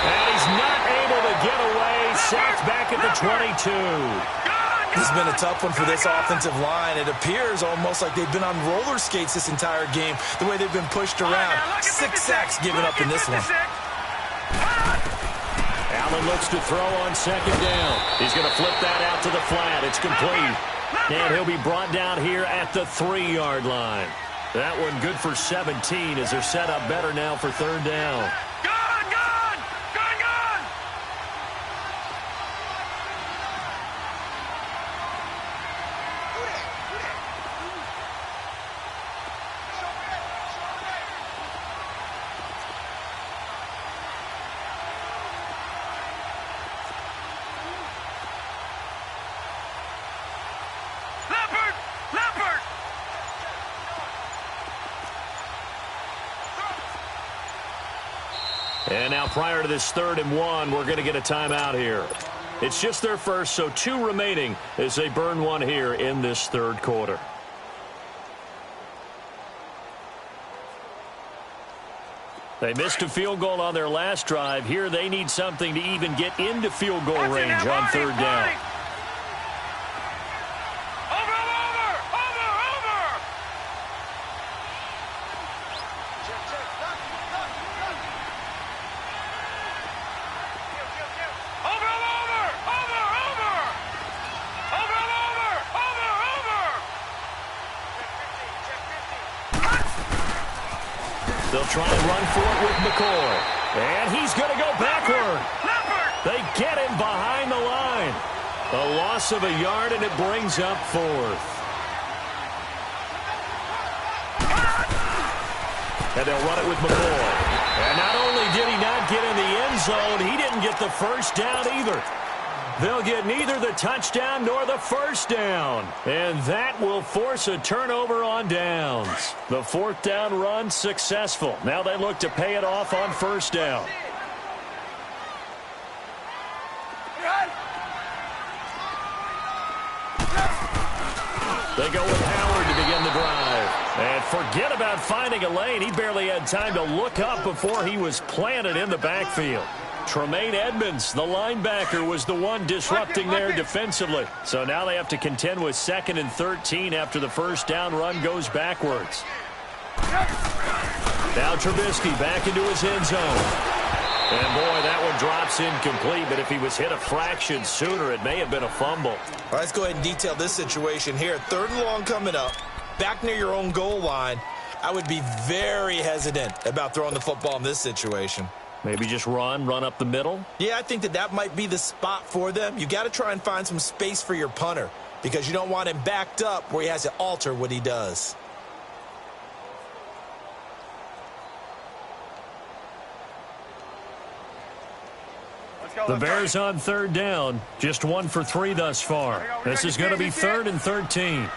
And he's not able to get away. Sacked back at the 22. This has been a tough one for this offensive line. It appears almost like they've been on roller skates this entire game, the way they've been pushed around. 6 sacks given up in this one. Allen looks to throw on second down. He's going to flip that out to the flat. It's complete. And he'll be brought down here at the 3-yard line. That one good for 17 as they're set up better now for third down. And now prior to this 3rd and 1, we're going to get a timeout here. It's just their first, so 2 remaining as they burn one here in this 3rd quarter. They missed a field goal on their last drive. Here they need something to even get into field goal range on 3rd down. They'll try and run for it with McCoy. And he's going to go backward. They get him behind the line. A loss of a yard, and it brings up 4th. And they'll run it with McCoy. And not only did he not get in the end zone, he didn't get the first down either. They'll get neither the touchdown nor the first down. And that will force a turnover on downs. The 4th down run successful. Now they look to pay it off on 1st down. They go with Howard to begin the drive. And forget about finding a lane. He barely had time to look up before he was planted in the backfield. Tremaine Edmonds, the linebacker, was the one disrupting there defensively. So now they have to contend with 2nd and 13 after the first down run goes backwards. Now Trubisky back into his end zone. And boy, that one drops incomplete, but if he was hit a fraction sooner, it may have been a fumble. All right, let's go ahead and detail this situation here. 3rd and long coming up, back near your own goal line. I would be very hesitant about throwing the football in this situation. Maybe just run up the middle? Yeah, I think that might be the spot for them. You got to try and find some space for your punter because you don't want him backed up where he has to alter what he does. The Bears on 3rd down, just 1 for 3 thus far. This is going to be 3rd and 13.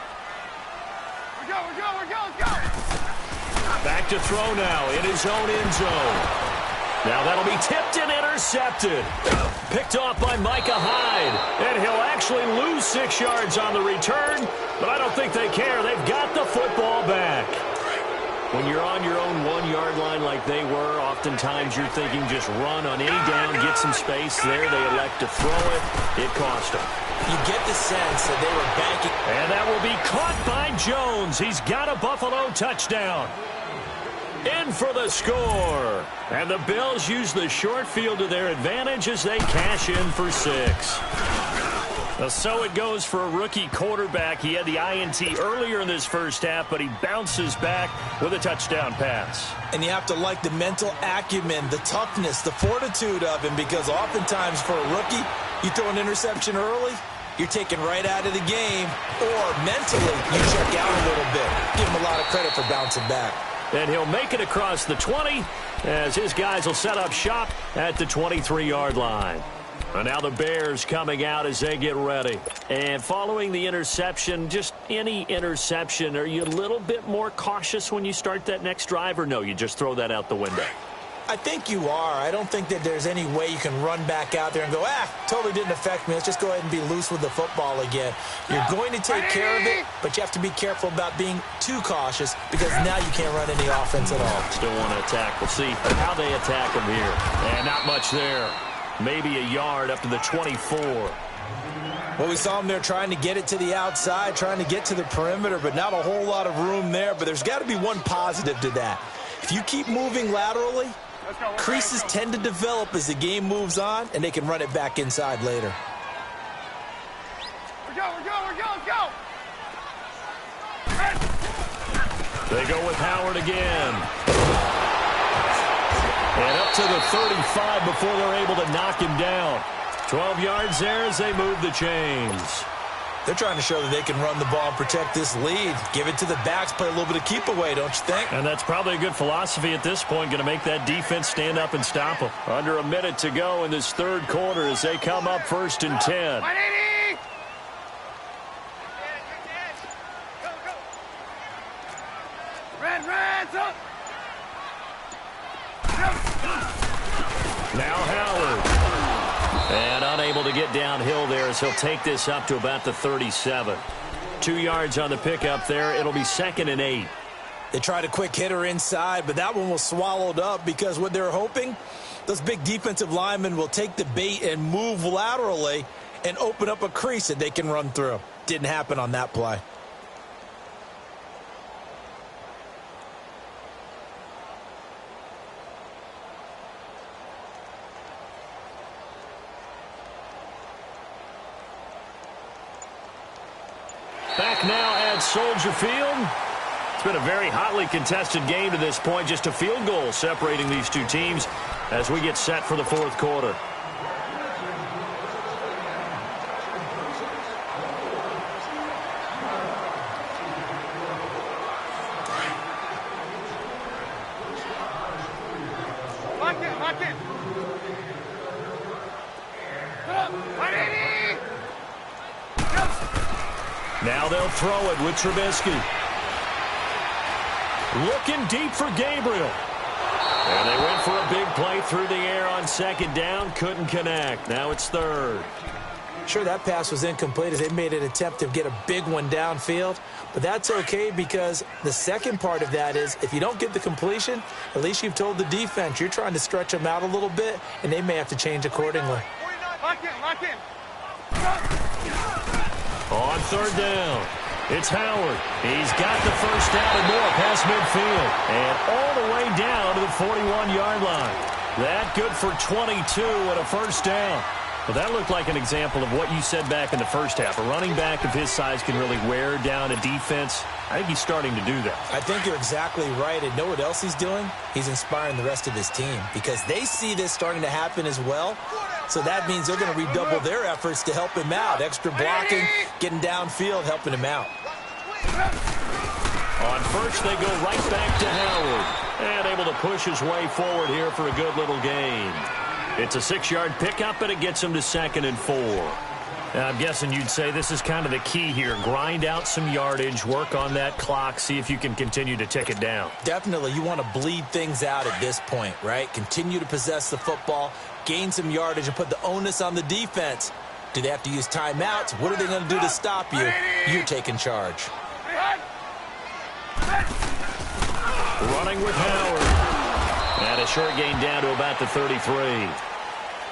Back to throw now in his own end zone. Now that'll be tipped and intercepted. Picked off by Micah Hyde. And he'll actually lose 6 yards on the return, but I don't think they care. They've got the football back. When you're on your own 1-yard line like they were, oftentimes you're thinking just run on any down, get some space there. They elect to throw it. It cost them. You get the sense that they were banking. And that will be caught by Jones. He's got a Buffalo touchdown. In for the score. And the Bills use the short field to their advantage as they cash in for 6. So it goes for a rookie quarterback. He had the INT earlier in this first half, but he bounces back with a touchdown pass. And you have to like the mental acumen, the toughness, the fortitude of him, because oftentimes for a rookie, you throw an interception early, you're taken right out of the game, or mentally you check out a little bit. Give him a lot of credit for bouncing back. And he'll make it across the 20 as his guys will set up shop at the 23-yard line. And now the Bears coming out as they get ready. And following the interception, just any interception, are you a little bit more cautious when you start that next drive, or no, you just throw that out the window? I think you are. I don't think that there's any way you can run back out there and go, totally didn't affect me. Let's just go ahead and be loose with the football again. You're going to take care of it, but you have to be careful about being too cautious because now you can't run any offense at all. Still want to attack. We'll see how they attack them here. And not much there. Maybe a yard up to the 24. Well, we saw him there trying to get it to the outside, trying to get to the perimeter, but not a whole lot of room there. But there's got to be one positive to that. If you keep moving laterally, Creases tend to develop as the game moves on, and they can run it back inside later. We're go. Let's go. They go with Howard again. And up to the 35 before they're able to knock him down. 12 yards there as they move the chains. They're trying to show that they can run the ball and protect this lead. Give it to the backs, play a little bit of keep away, don't you think? And that's probably a good philosophy at this point, going to make that defense stand up and stop them. Under a minute to go in this third quarter as they come up 1st and 10. Now Howard. And unable to get downhill there as he'll take this up to about the 37. 2 yards on the pickup there. It'll be 2nd and 8. They tried a quick hitter inside, but that one was swallowed up because what they're hoping, those big defensive linemen will take the bait and move laterally and open up a crease that they can run through. Didn't happen on that play. Back now at Soldier Field. It's been a very hotly contested game to this point. Just a field goal separating these two teams as we get set for the fourth quarter. Lock in. Now they'll throw it with Trubisky. Looking deep for Gabriel. And they went for a big play through the air on 2nd down. Couldn't connect. Now it's 3rd. Sure, that pass was incomplete as they made an attempt to get a big one downfield. But that's okay because the second part of that is if you don't get the completion, at least you've told the defense you're trying to stretch them out a little bit, and they may have to change accordingly. Lock in. On 3rd down, it's Howard. He's got the first down and more past midfield. And all the way down to the 41-yard line. That good for 22 and a first down. Well, that looked like an example of what you said back in the first half. A running back of his size can really wear down a defense. I think he's starting to do that. I think you're exactly right. And know what else he's doing? He's inspiring the rest of his team because they see this starting to happen as well. So that means they're going to redouble their efforts to help him out. Extra blocking, getting downfield, helping him out. On first, they go right back to Howard. And able to push his way forward here for a good little gain. It's a 6-yard pickup, and it gets him to 2nd and 4. Now, I'm guessing you'd say this is kind of the key here. Grind out some yardage, work on that clock, see if you can continue to tick it down. Definitely. You want to bleed things out at this point, right? Continue to possess the football, gain some yardage, and put the onus on the defense. Do they have to use timeouts? What are they going to do to stop you? You're taking charge. Running with Howard. And a short gain down to about the 33.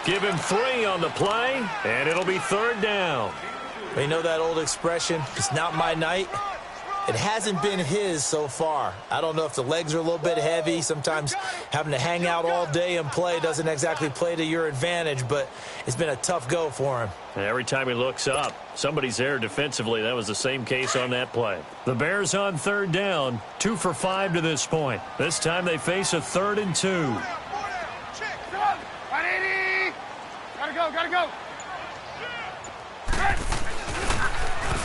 Give him 3 on the play, and it'll be 3rd down. You know that old expression, it's not my night? It hasn't been his so far. I don't know if the legs are a little bit heavy. Sometimes having to hang out all day and play doesn't exactly play to your advantage, but it's been a tough go for him. Every time he looks up, somebody's there defensively. That was the same case on that play. The Bears on 3rd down, 2 for 5 to this point. This time they face a 3rd and 2. Gotta go.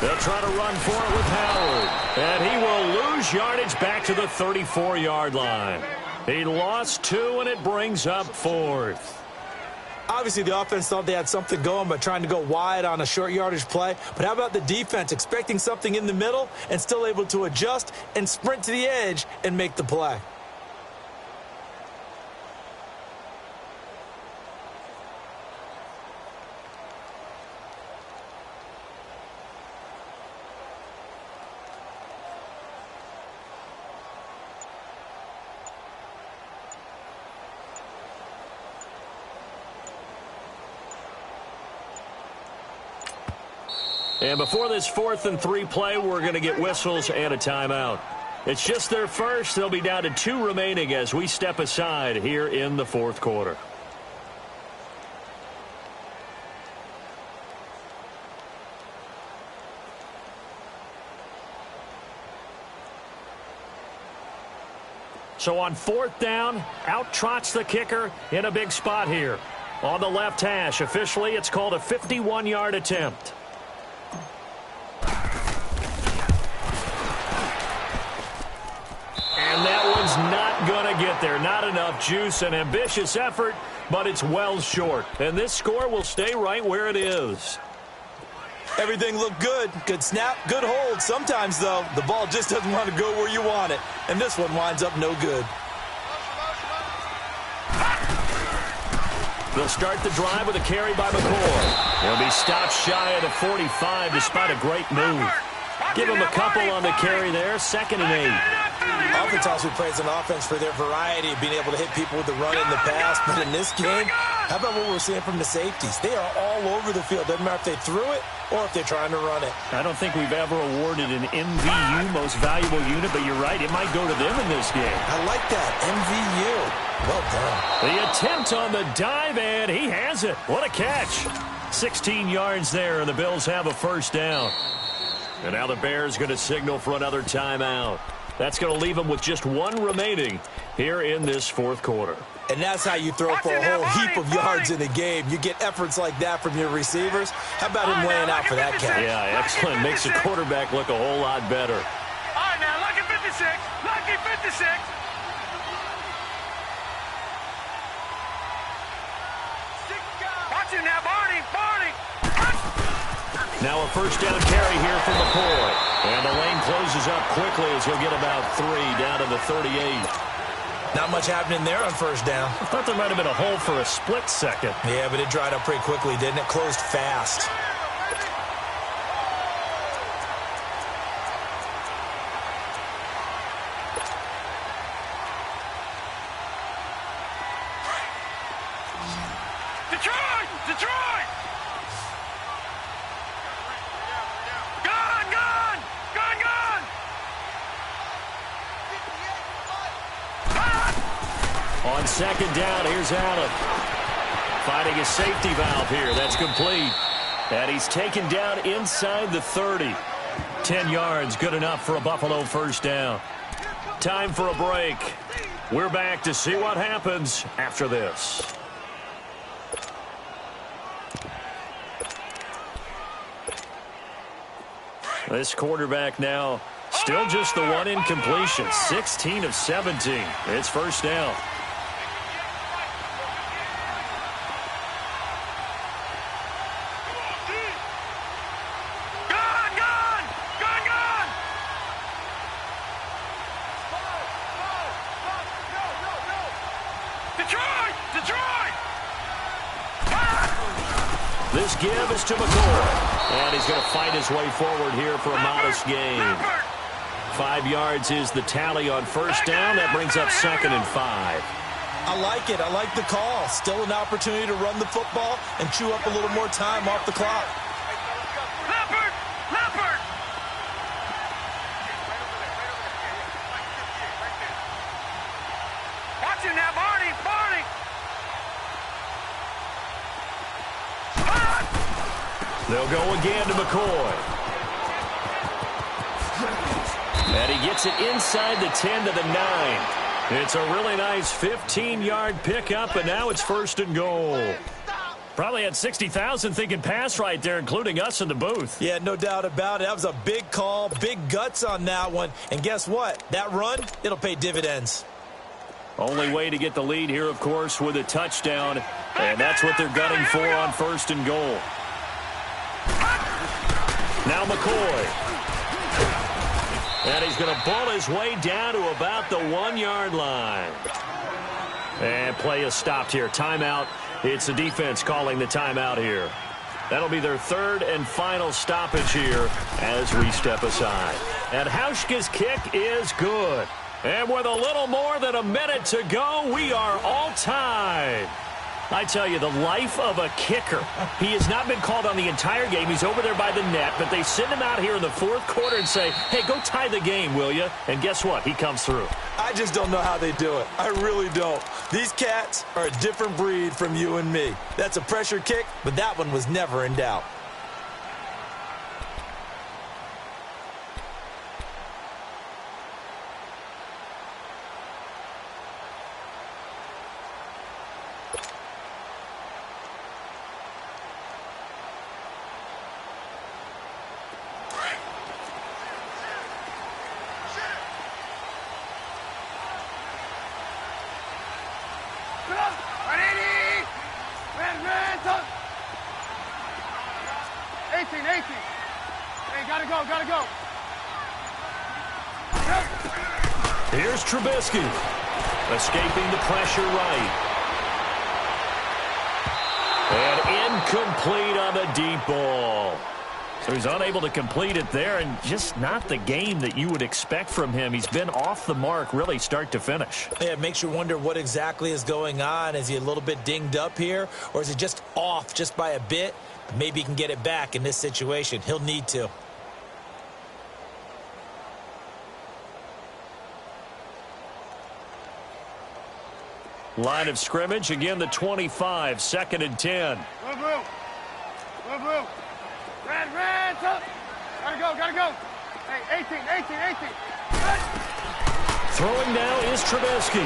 They'll try to run for it with Howard. And he will lose yardage back to the 34-yard line. He lost 2, and it brings up 4th. Obviously, the offense thought they had something going by trying to go wide on a short yardage play. But how about the defense expecting something in the middle and still able to adjust and sprint to the edge and make the play? And before this 4th and 3 play, we're going to get whistles and a timeout. It's just their first. They'll be down to 2 remaining as we step aside here in the fourth quarter. So on 4th down, out trots the kicker in a big spot here. On the left hash, officially it's called a 51-yard attempt. And that one's not going to get there. Not enough juice, an ambitious effort, but it's well short. And this score will stay right where it is. Everything looked good. Good snap, good hold. Sometimes, though, the ball just doesn't want to go where you want it. And this one winds up no good. They'll start the drive with a carry by McCoy. He'll be stopped shy of the 45 despite a great move. Give him a couple on the carry there. 2nd and 8. Oftentimes we praise an offense for their variety of being able to hit people with the run in the pass. But in this game, how about what we're seeing from the safeties? They are all over the field. Doesn't matter if they threw it or if they're trying to run it. I don't think we've ever awarded an MVU, most valuable unit, but you're right. It might go to them in this game. I like that. MVU. Well done. The attempt on the dive, and he has it. What a catch. 16 yards there, and the Bills have a first down. And now the Bears going to signal for another timeout. That's going to leave them with just 1 remaining here in this fourth quarter. And that's how you throw for a whole heap of yards in a game. You get efforts like that from your receivers. How about him laying out for that catch? Yeah, excellent. Makes the quarterback look a whole lot better. All right, now, lucky 56. Lucky 56. Watch him now, Barney. Barney. Now a first down carry here from McCoy. And the lane closes up quickly as he'll get about 3 down to the 38. Not much happening there on first down. I thought there might have been a hole for a split second. Yeah, but it dried up pretty quickly, didn't it? Closed fast. Detroit! Detroit! Gone! Gone! Gone! Gone! On 2nd down, here's Allen. Finding a safety valve here. That's complete. And he's taken down inside the 30. 10 yards, good enough for a Buffalo first down. Time for a break. We're back to see what happens after this. This quarterback now still just the 1 incompletion. 16 of 17. It's first down. Gone! Gone! Gone! Gone! Detroit! Detroit! This give is to McCoy. And he's going to fight his way forward here for a modest gain. 5 yards is the tally on first down. That brings up 2nd and 5. I like it. I like the call. Still an opportunity to run the football and chew up a little more time off the clock. Leopard! Leopard! Watch him now, Barney! Barney! They'll go again to McCoy. And he gets it inside the 10 to the 9. It's a really nice 15-yard pickup, and now it's 1st and goal. Probably had 60,000 thinking pass right there, including us in the booth. Yeah, no doubt about it. That was a big call, big guts on that one. And guess what? That run, it'll pay dividends. Only way to get the lead here, of course, with a touchdown. And that's what they're gunning for on 1st and goal. Now McCoy. And he's going to bull his way down to about the 1-yard line. And play is stopped here. Timeout. It's the defense calling the timeout here. That'll be their 3rd and final stoppage here as we step aside. And Hauschka's kick is good. And with a little more than a minute to go, we are all tied. I tell you, the life of a kicker. He has not been called on the entire game. He's over there by the net, but they send him out here in the fourth quarter and say, hey, go tie the game, will you? And guess what? He comes through. I just don't know how they do it. I really don't. These cats are a different breed from you and me. That's a pressure kick, but that one was never in doubt. Here's Trubisky, escaping the pressure right. And incomplete on the deep ball. So he's unable to complete it there, and just not the game that you would expect from him. He's been off the mark really start to finish. Yeah, it makes you wonder what exactly is going on. Is he a little bit dinged up here, or is he just off just by a bit? Maybe he can get it back in this situation. He'll need to. Line of scrimmage, again the 25, 2nd and 10. Blue, blue. Blue, blue. Red, up. Gotta go. Hey, 18. Throwing now is Trubisky.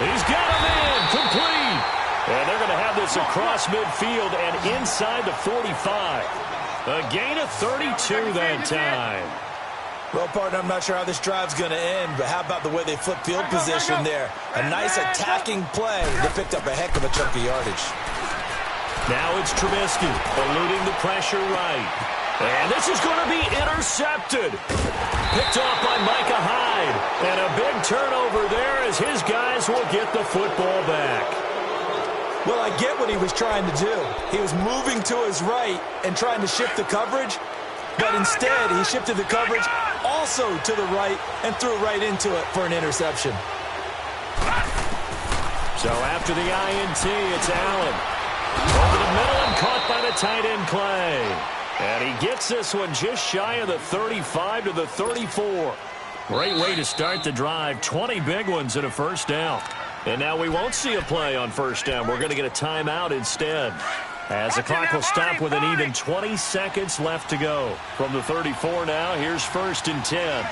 He's got a man, complete. And they're going to have this across midfield and inside the 45. A gain of 32 that time. Well, partner, I'm not sure how this drive's going to end, but how about the way they flip field position there? A nice attacking play. They picked up a heck of a chunk of yardage. Now it's Trubisky eluding the pressure right. And this is going to be intercepted. Picked off by Micah Hyde. And a big turnover there as his guys will get the football back. Well, I get what he was trying to do. He was moving to his right and trying to shift the coverage. But instead, he shifted the coverage also to the right and threw right into it for an interception. So after the INT, it's Allen. Over the middle and caught by the tight end Clay. And he gets this one just shy of the 35 to the 34. Great way to start the drive. 20 big ones and a first down. And now we won't see a play on first down. We're going to get a timeout instead. As the clock will stop with an even 20 seconds left to go. From the 34 now, here's 1st and 10.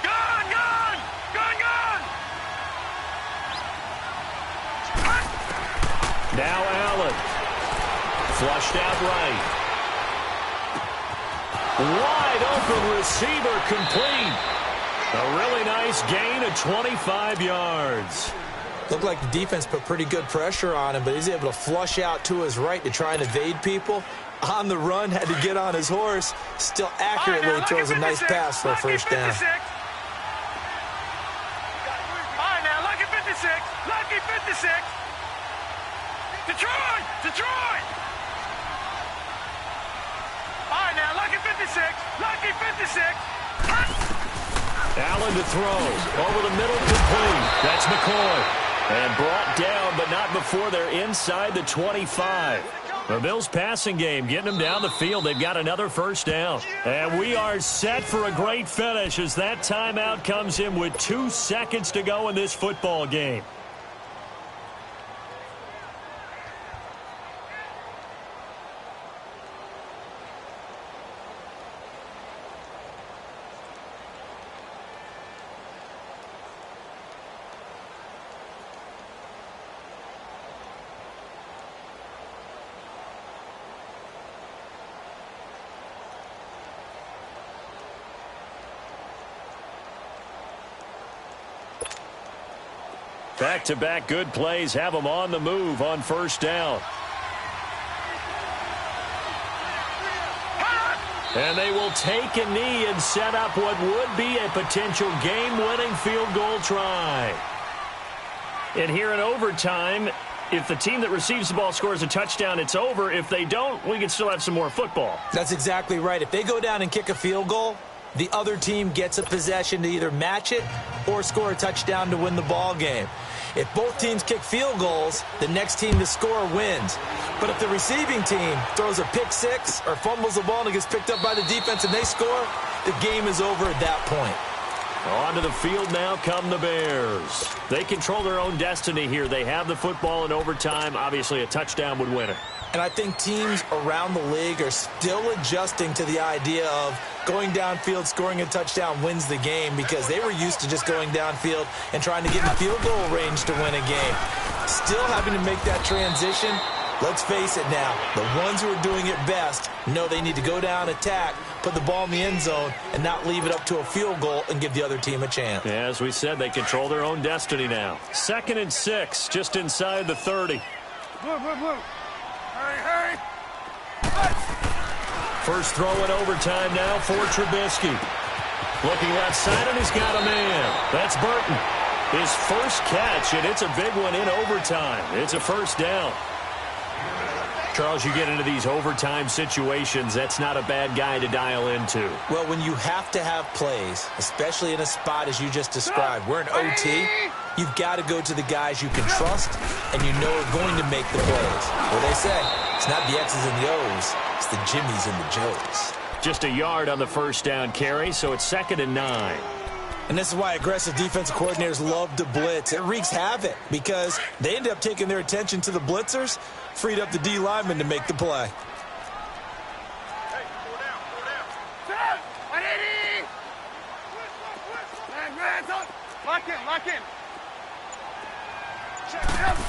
Gun! Now Allen. Flushed out right. Wide open receiver complete. A really nice gain of 25 yards. Looked like the defense put pretty good pressure on him, but he's able to flush out to his right to try and evade people. On the run, had to get on his horse. Still accurately throws a nice pass for a first down. All right, now, lucky 56. Lucky 56. Detroit! All right, now, lucky 56. Lucky 56. Allen to throw. Over the middle, complete. That's McCoy. And brought down, but not before they're inside the 25. The Bills passing game getting them down the field. They've got another first down. And we are set for a great finish as that timeout comes in with 2 seconds to go in this football game. Back-to-back good plays have them on the move on first down. And they will take a knee and set up what would be a potential game-winning field goal try. And here in overtime, if the team that receives the ball scores a touchdown, it's over. If they don't, we can still have some more football. That's exactly right. If they go down and kick a field goal, the other team gets a possession to either match it or score a touchdown to win the ball game. If both teams kick field goals, the next team to score wins. But if the receiving team throws a pick six or fumbles the ball and it gets picked up by the defense and they score, the game is over at that point. Onto the field now come the Bears. They control their own destiny here. They have the football in overtime. Obviously, a touchdown would win it. And I think teams around the league are still adjusting to the idea of going downfield, scoring a touchdown wins the game, because they were used to just going downfield and trying to get in field goal range to win a game. Still having to make that transition. Let's face it now, the ones who are doing it best know they need to go down, attack, put the ball in the end zone, and not leave it up to a field goal and give the other team a chance. Yeah, as we said, they control their own destiny now. 2nd and 6, just inside the 30. Blue. Hurry. First throw in overtime now for Trubisky. Looking left side, and he's got a man. That's Burton. His first catch, and it's a big one in overtime. It's a first down. Charles, you get into these overtime situations, that's not a bad guy to dial into. Well, when you have to have plays, especially in a spot as you just described, we're in OT, you've got to go to the guys you can trust and you know are going to make the plays. Well, they say, it's not the X's and the O's, it's the Jimmies and the Joes. Just a yard on the first down carry, so it's 2nd and 9. And this is why aggressive defensive coordinators love to blitz. It wreaks havoc because they end up taking their attention to the blitzers, freed up the D lineman to make the play. Hey, go down. 180. Lock in. Check it out.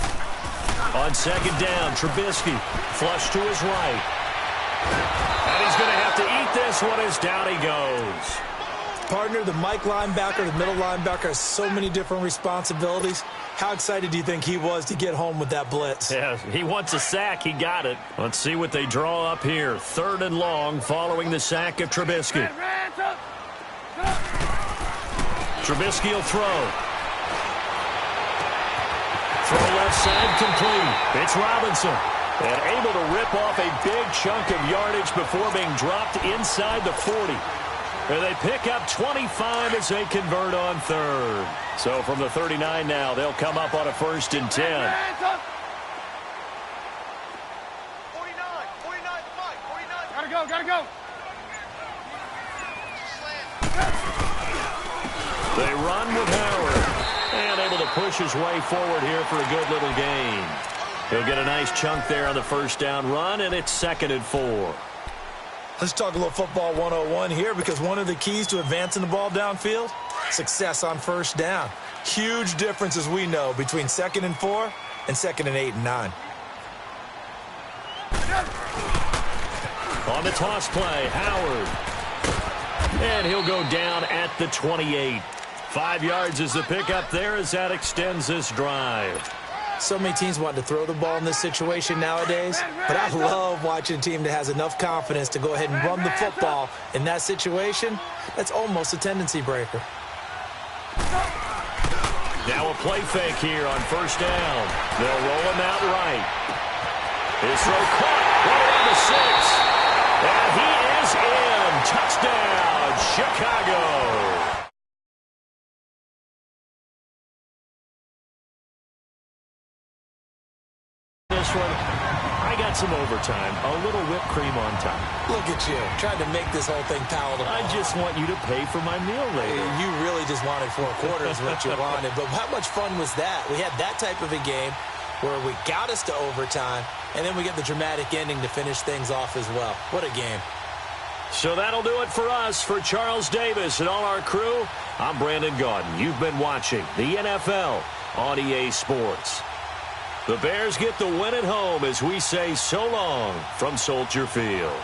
On 2nd down, Trubisky flush to his right. And he's going to have to eat this one as down he goes. Partner, the Mike linebacker, the middle linebacker has so many different responsibilities. How excited do you think he was to get home with that blitz? Yeah, he wants a sack. He got it. Let's see what they draw up here. 3rd and long following the sack of Trubisky. Trubisky will throw. Throw left side complete. It's Robinson. And able to rip off a big chunk of yardage before being dropped inside the 40. And they pick up 25 as they convert on 3rd. So from the 39 now, they'll come up on a 1st and 10. 49, Gotta go. They run with Howard. And able to push his way forward here for a good little gain. He'll get a nice chunk there on the first down run, and it's 2nd and 4. Let's talk a little football 101 here, because one of the keys to advancing the ball downfield, success on first down. Huge difference, as we know, between 2nd and 4 and 2nd and 8 and 9. On the toss play, Howard. And he'll go down at the 28. 5 yards is the pickup there as that extends this drive. So many teams want to throw the ball in this situation nowadays, but I love watching a team that has enough confidence to go ahead and run the football in that situation. That's almost a tendency breaker. Now a play fake here on first down. They'll roll him out right. His throw caught right on the 6. And he is in. Touchdown, Chicago. This one, I got some overtime, a little whipped cream on top. Look at you, trying to make this whole thing palatable. I just want you to pay for my meal later. You really just wanted 4 quarters what you wanted, but how much fun was that? We had that type of a game where we got us to overtime, and then we get the dramatic ending to finish things off as well. What a game. So that'll do it for us. For Charles Davis and all our crew, I'm Brandon Gaudin. You've been watching the NFL on EA Sports. The Bears get the win at home as we say so long from Soldier Field.